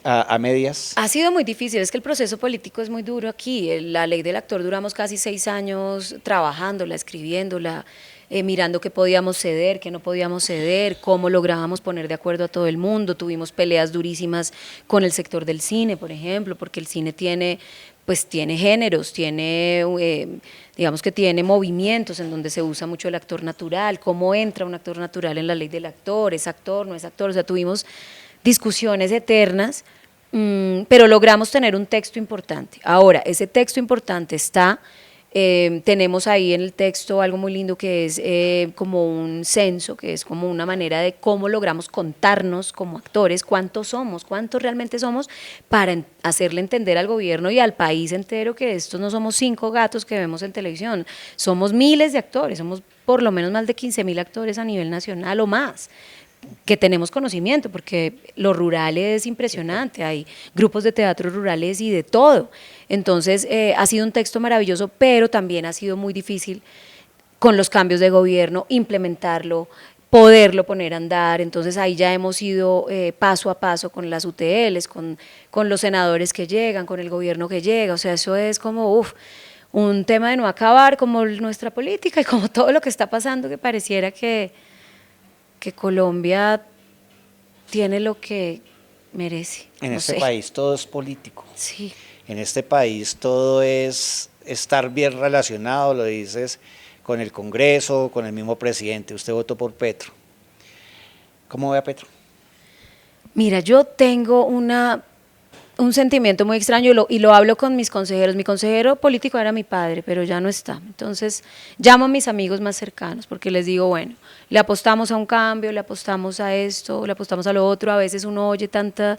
a medias. Ha sido muy difícil, es que el proceso político es muy duro aquí. La ley del actor duramos casi 6 años trabajándola, escribiéndola, mirando qué podíamos ceder, qué no podíamos ceder, cómo lográbamos poner de acuerdo a todo el mundo. Tuvimos peleas durísimas con el sector del cine, por ejemplo, porque el cine tiene géneros, digamos que tiene movimientos en donde se usa mucho el actor natural, cómo entra un actor natural en la ley del actor, es actor, no es actor, o sea, tuvimos discusiones eternas, pero logramos tener un texto importante. Ahora, ese texto importante está, tenemos ahí en el texto algo muy lindo que es como un censo, que es como una manera de cómo logramos contarnos como actores cuántos somos, cuántos realmente somos, para hacerle entender al gobierno y al país entero que estos no somos 5 gatos que vemos en televisión, somos miles de actores, somos por lo menos más de 15.000 actores a nivel nacional o más, que tenemos conocimiento, porque lo rural es impresionante, hay grupos de teatro rurales y de todo. Entonces, ha sido un texto maravilloso, pero también ha sido muy difícil con los cambios de gobierno implementarlo, poderlo poner a andar. Entonces, ahí ya hemos ido paso a paso con las UTLs, con los senadores que llegan, con el gobierno que llega. O sea, eso es como, un tema de no acabar, como nuestra política y como todo lo que está pasando, que pareciera que Colombia tiene lo que merece. En este país todo es político. Sí. En este país todo es estar bien relacionado, lo dices, con el Congreso, con el mismo presidente. Usted votó por Petro. ¿Cómo ve a Petro? Mira, yo tengo un sentimiento muy extraño y lo hablo con mis consejeros. Mi consejero político era mi padre, pero ya no está. Entonces llamo a mis amigos más cercanos porque les digo, bueno, le apostamos a un cambio, le apostamos a esto, le apostamos a lo otro. A veces uno oye tanta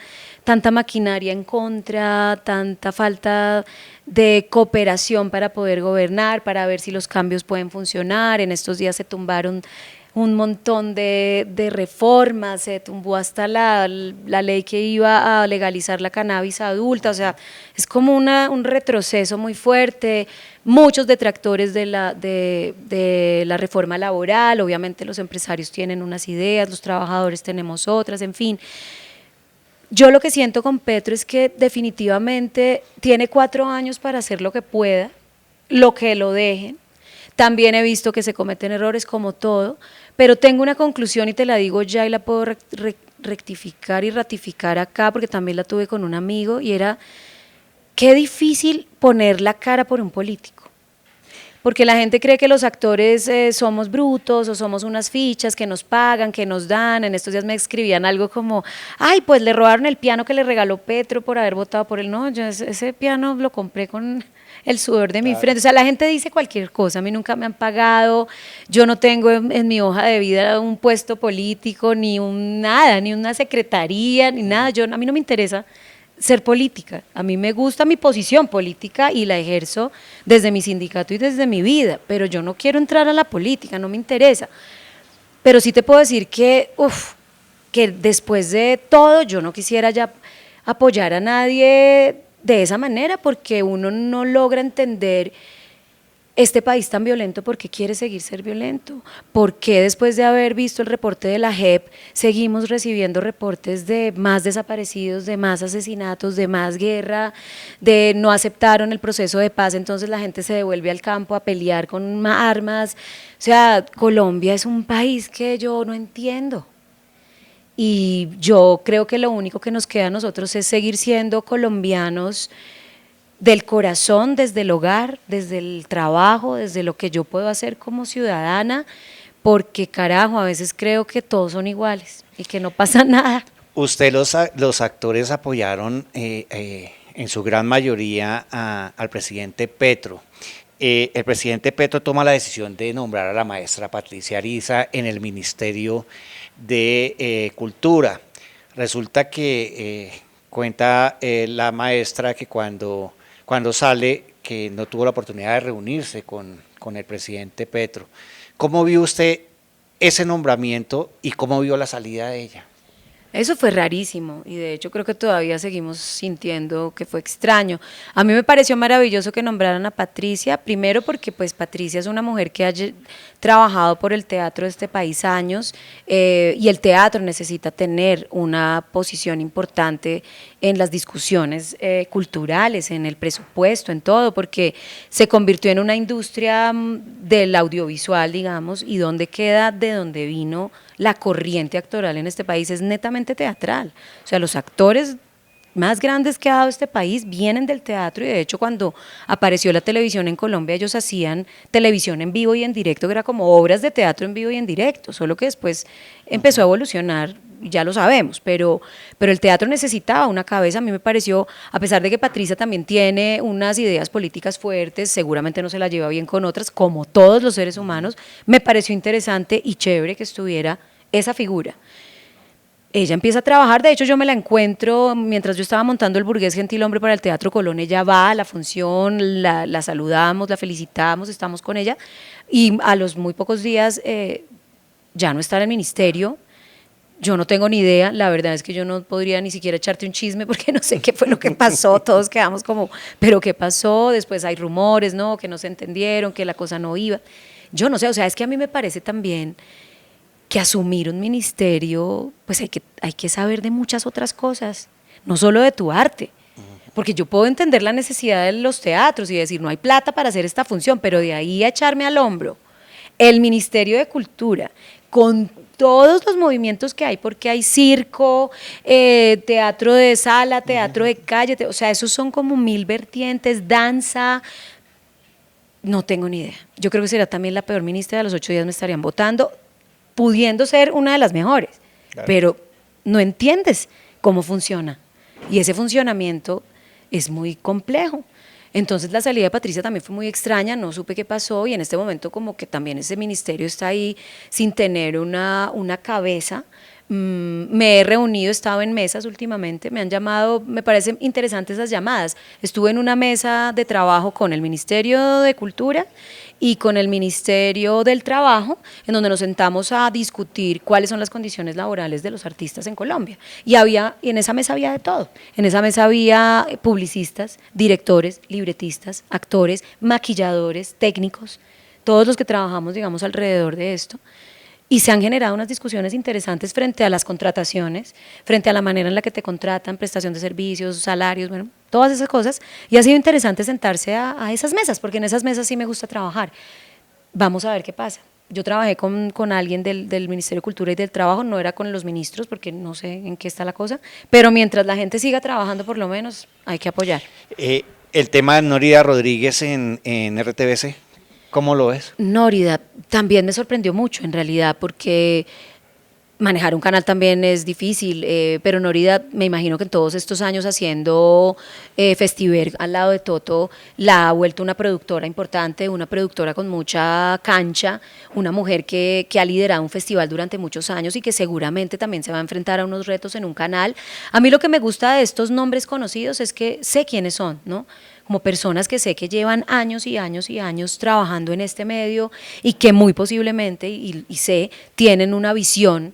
maquinaria en contra, tanta falta de cooperación para poder gobernar, para ver si los cambios pueden funcionar. En estos días se tumbaron un montón de reformas, se tumbó hasta la ley que iba a legalizar la cannabis adulta, o sea, es como un retroceso muy fuerte, muchos detractores de la reforma laboral, obviamente los empresarios tienen unas ideas, los trabajadores tenemos otras, en fin. Yo lo que siento con Petro es que definitivamente tiene 4 años para hacer lo que pueda, lo que lo dejen. También he visto que se cometen errores como todo, pero tengo una conclusión y te la digo ya y la puedo rectificar y ratificar acá porque también la tuve con un amigo y era, qué difícil poner la cara por un político. Porque la gente cree que los actores somos brutos o somos unas fichas que nos pagan, que nos dan. En estos días me escribían algo como, ay, pues le robaron el piano que le regaló Petro por haber votado por él. No, yo ese piano lo compré con el sudor de mi frente. O sea, la gente dice cualquier cosa, a mí nunca me han pagado, yo no tengo en mi hoja de vida un puesto político, ni nada, ni una secretaría, ni nada. A mí no me interesa ser política, a mí me gusta mi posición política y la ejerzo desde mi sindicato y desde mi vida, pero yo no quiero entrar a la política, no me interesa. Pero sí te puedo decir que después de todo yo no quisiera ya apoyar a nadie de esa manera porque uno no logra entender este país tan violento, ¿por qué quiere seguir ser violento? ¿Por qué después de haber visto el reporte de la JEP seguimos recibiendo reportes de más desaparecidos, de más asesinatos, de más guerra, de no aceptaron el proceso de paz, entonces la gente se devuelve al campo a pelear con armas? O sea, Colombia es un país que yo no entiendo. Y yo creo que lo único que nos queda a nosotros es seguir siendo colombianos del corazón, desde el hogar, desde el trabajo, desde lo que yo puedo hacer como ciudadana, porque carajo, a veces creo que todos son iguales y que no pasa nada. Usted, los actores apoyaron en su gran mayoría al presidente Petro. El presidente Petro toma la decisión de nombrar a la maestra Patricia Ariza en el Ministerio de Cultura. Resulta que cuenta la maestra que cuando sale, que no tuvo la oportunidad de reunirse con el presidente Petro. ¿Cómo vio usted ese nombramiento y cómo vio la salida de ella? Eso fue rarísimo y de hecho creo que todavía seguimos sintiendo que fue extraño. A mí me pareció maravilloso que nombraran a Patricia, primero porque pues Patricia es una mujer que ha trabajado por el teatro de este país años y el teatro necesita tener una posición importante en las discusiones culturales, en el presupuesto, en todo, porque se convirtió en una industria del audiovisual, digamos, y donde queda de donde vino la corriente actoral en este país es netamente teatral. O sea, los actores más grandes que ha dado este país vienen del teatro y de hecho cuando apareció la televisión en Colombia ellos hacían televisión en vivo y en directo, que era como obras de teatro en vivo y en directo, solo que después empezó a evolucionar, ya lo sabemos, pero el teatro necesitaba una cabeza. A mí me pareció, a pesar de que Patricia también tiene unas ideas políticas fuertes, seguramente no se la lleva bien con otras, como todos los seres humanos, me pareció interesante y chévere que estuviera esa figura. Ella empieza a trabajar, de hecho yo me la encuentro mientras yo estaba montando el Burgués Gentilhombre para el Teatro Colón, ella va a la función, la saludamos, la felicitamos, estamos con ella y a los muy pocos días ya no está en el ministerio. Yo no tengo ni idea, la verdad es que yo no podría ni siquiera echarte un chisme porque no sé qué fue lo que pasó, todos quedamos como, pero ¿qué pasó? Después hay rumores, ¿no? Que no se entendieron, que la cosa no iba. Yo no sé, o sea, es que a mí me parece también que asumir un ministerio, pues hay que saber de muchas otras cosas, no solo de tu arte. Porque yo puedo entender la necesidad de los teatros y decir, no hay plata para hacer esta función, pero de ahí a echarme al hombro el Ministerio de Cultura, con todos los movimientos que hay, porque hay circo, teatro de sala, teatro de calle, o sea, esos son como 1000 vertientes, danza, no tengo ni idea. Yo creo que será también la peor ministra, de los 8 días me estarían votando, pudiendo ser una de las mejores, claro. Pero no entiendes cómo funciona, y ese funcionamiento es muy complejo. Entonces la salida de Patricia también fue muy extraña, no supe qué pasó y en este momento como que también ese ministerio está ahí sin tener una cabeza. Me he reunido, he estado en mesas últimamente, me han llamado, me parecen interesantes esas llamadas. Estuve en una mesa de trabajo con el Ministerio de Cultura y con el Ministerio del Trabajo, en donde nos sentamos a discutir cuáles son las condiciones laborales de los artistas en Colombia. Y en esa mesa había de todo. En esa mesa había publicistas, directores, libretistas, actores, maquilladores, técnicos, todos los que trabajamos, digamos, alrededor de esto. Y se han generado unas discusiones interesantes frente a las contrataciones, frente a la manera en la que te contratan, prestación de servicios, salarios, bueno, todas esas cosas. Y ha sido interesante sentarse a esas mesas, porque en esas mesas sí me gusta trabajar. Vamos a ver qué pasa. Yo trabajé con alguien del Ministerio de Cultura y del Trabajo, no era con los ministros, porque no sé en qué está la cosa, pero mientras la gente siga trabajando, por lo menos, hay que apoyar. El tema de Nórida Rodríguez en RTBC, ¿cómo lo ves? Nórida también me sorprendió mucho en realidad porque manejar un canal también es difícil, pero Nórida me imagino que en todos estos años haciendo Festiver al lado de Toto la ha vuelto una productora importante, una productora con mucha cancha, una mujer que ha liderado un festival durante muchos años y que seguramente también se va a enfrentar a unos retos en un canal. A mí lo que me gusta de estos nombres conocidos es que sé quiénes son, ¿no? Como personas que sé que llevan años y años y años trabajando en este medio y que muy posiblemente, y sé, tienen una visión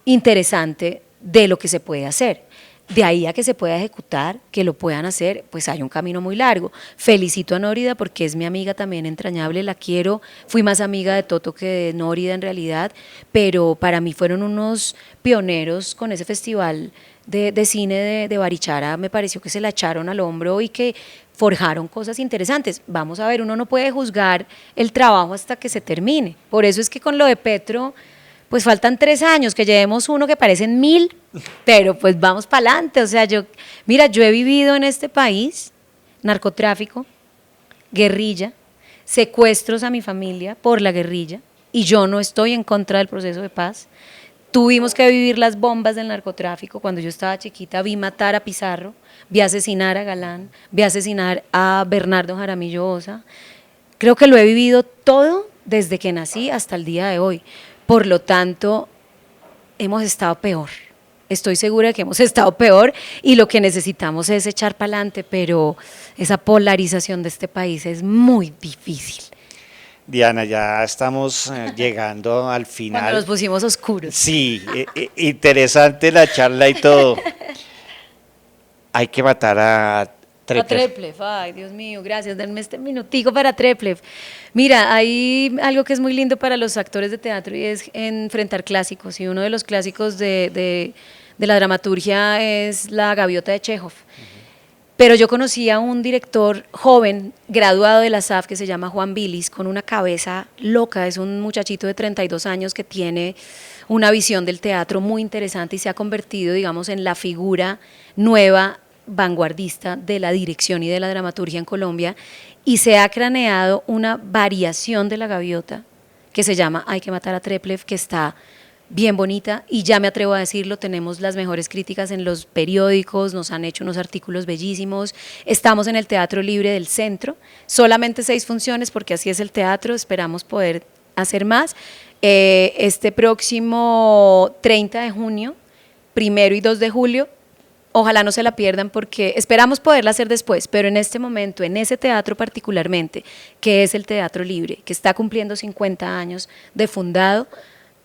interesante de lo que se puede hacer. De ahí a que se pueda ejecutar, que lo puedan hacer, pues hay un camino muy largo. Felicito a Nórida porque es mi amiga también entrañable, la quiero, fui más amiga de Toto que de Nórida en realidad, pero para mí fueron unos pioneros con ese festival de cine de Barichara, me pareció que se la echaron al hombro y que forjaron cosas interesantes. Vamos a ver, uno no puede juzgar el trabajo hasta que se termine. Por eso es que con lo de Petro, pues faltan 3 años, que llevemos uno que parecen 1000, pero pues vamos para adelante. O sea, yo he vivido en este país narcotráfico, guerrilla, secuestros a mi familia por la guerrilla, y yo no estoy en contra del proceso de paz. Tuvimos que vivir las bombas del narcotráfico. Cuando yo estaba chiquita vi matar a Pizarro, vi asesinar a Galán, vi asesinar a Bernardo Jaramillo Osa. Creo que lo he vivido todo desde que nací hasta el día de hoy. Por lo tanto, hemos estado peor. Estoy segura de que hemos estado peor y lo que necesitamos es echar para adelante, pero esa polarización de este país es muy difícil. Diana, ya estamos llegando al Cuando final. nos pusimos oscuros. Sí, interesante la charla y todo. Hay que matar a Treplev. A Treplev, ay Dios mío, gracias, denme este minutico para Treplev. Mira, hay algo que es muy lindo para los actores de teatro y es enfrentar clásicos, y uno de los clásicos de la dramaturgia es La Gaviota de Chekhov. Pero yo conocí a un director joven, graduado de la SAF, que se llama Juan Vilis, con una cabeza loca. Es un muchachito de 32 años que tiene una visión del teatro muy interesante y se ha convertido, digamos, en la figura nueva, vanguardista de la dirección y de la dramaturgia en Colombia, y se ha craneado una variación de La Gaviota que se llama Hay que matar a Treplev, que está bien bonita, y ya me atrevo a decirlo, tenemos las mejores críticas en los periódicos, nos han hecho unos artículos bellísimos, estamos en el Teatro Libre del Centro, solamente 6 funciones porque así es el teatro, esperamos poder hacer más. Este próximo 30 de junio, 1 y 2 de julio, ojalá no se la pierdan porque esperamos poderla hacer después, pero en este momento, en ese teatro particularmente, que es el Teatro Libre, que está cumpliendo 50 años de fundado,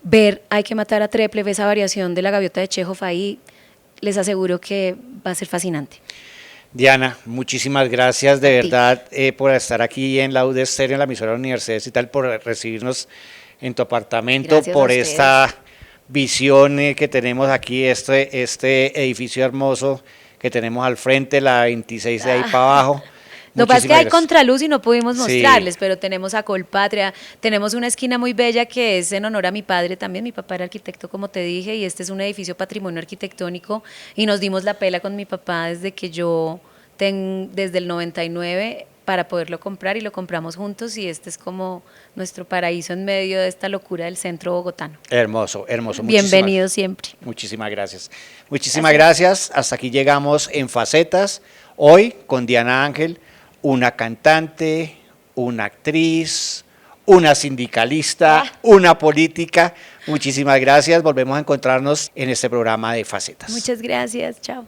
ver Hay que matar a Treplev, esa variación de La Gaviota de Chekhov ahí, les aseguro que va a ser fascinante. Diana, muchísimas gracias de verdad por estar aquí en la UD Estéreo, en la emisora de la Universidad y tal, por recibirnos en tu apartamento, Gracias por a esta visión que tenemos aquí, este edificio hermoso que tenemos al frente, la 26 de ahí para abajo. Lo que pasa es que Muchísimas hay gracias. contraluz y no pudimos Sí. mostrarles, pero tenemos a Colpatria, tenemos una esquina muy bella que es en honor a mi padre también, mi papá era arquitecto como te dije, y este es un edificio patrimonio arquitectónico, y nos dimos la pela con mi papá desde que desde el 99 para poderlo comprar, y lo compramos juntos, y este es como nuestro paraíso en medio de esta locura del centro bogotano. Hermoso, hermoso. Bienvenido siempre. Muchísimas gracias. Muchísimas gracias. Hasta aquí llegamos en Facetas. Hoy con Diana Ángel, una cantante, una actriz, una sindicalista, una política. Muchísimas gracias. Volvemos a encontrarnos en este programa de Facetas. Muchas gracias, chao.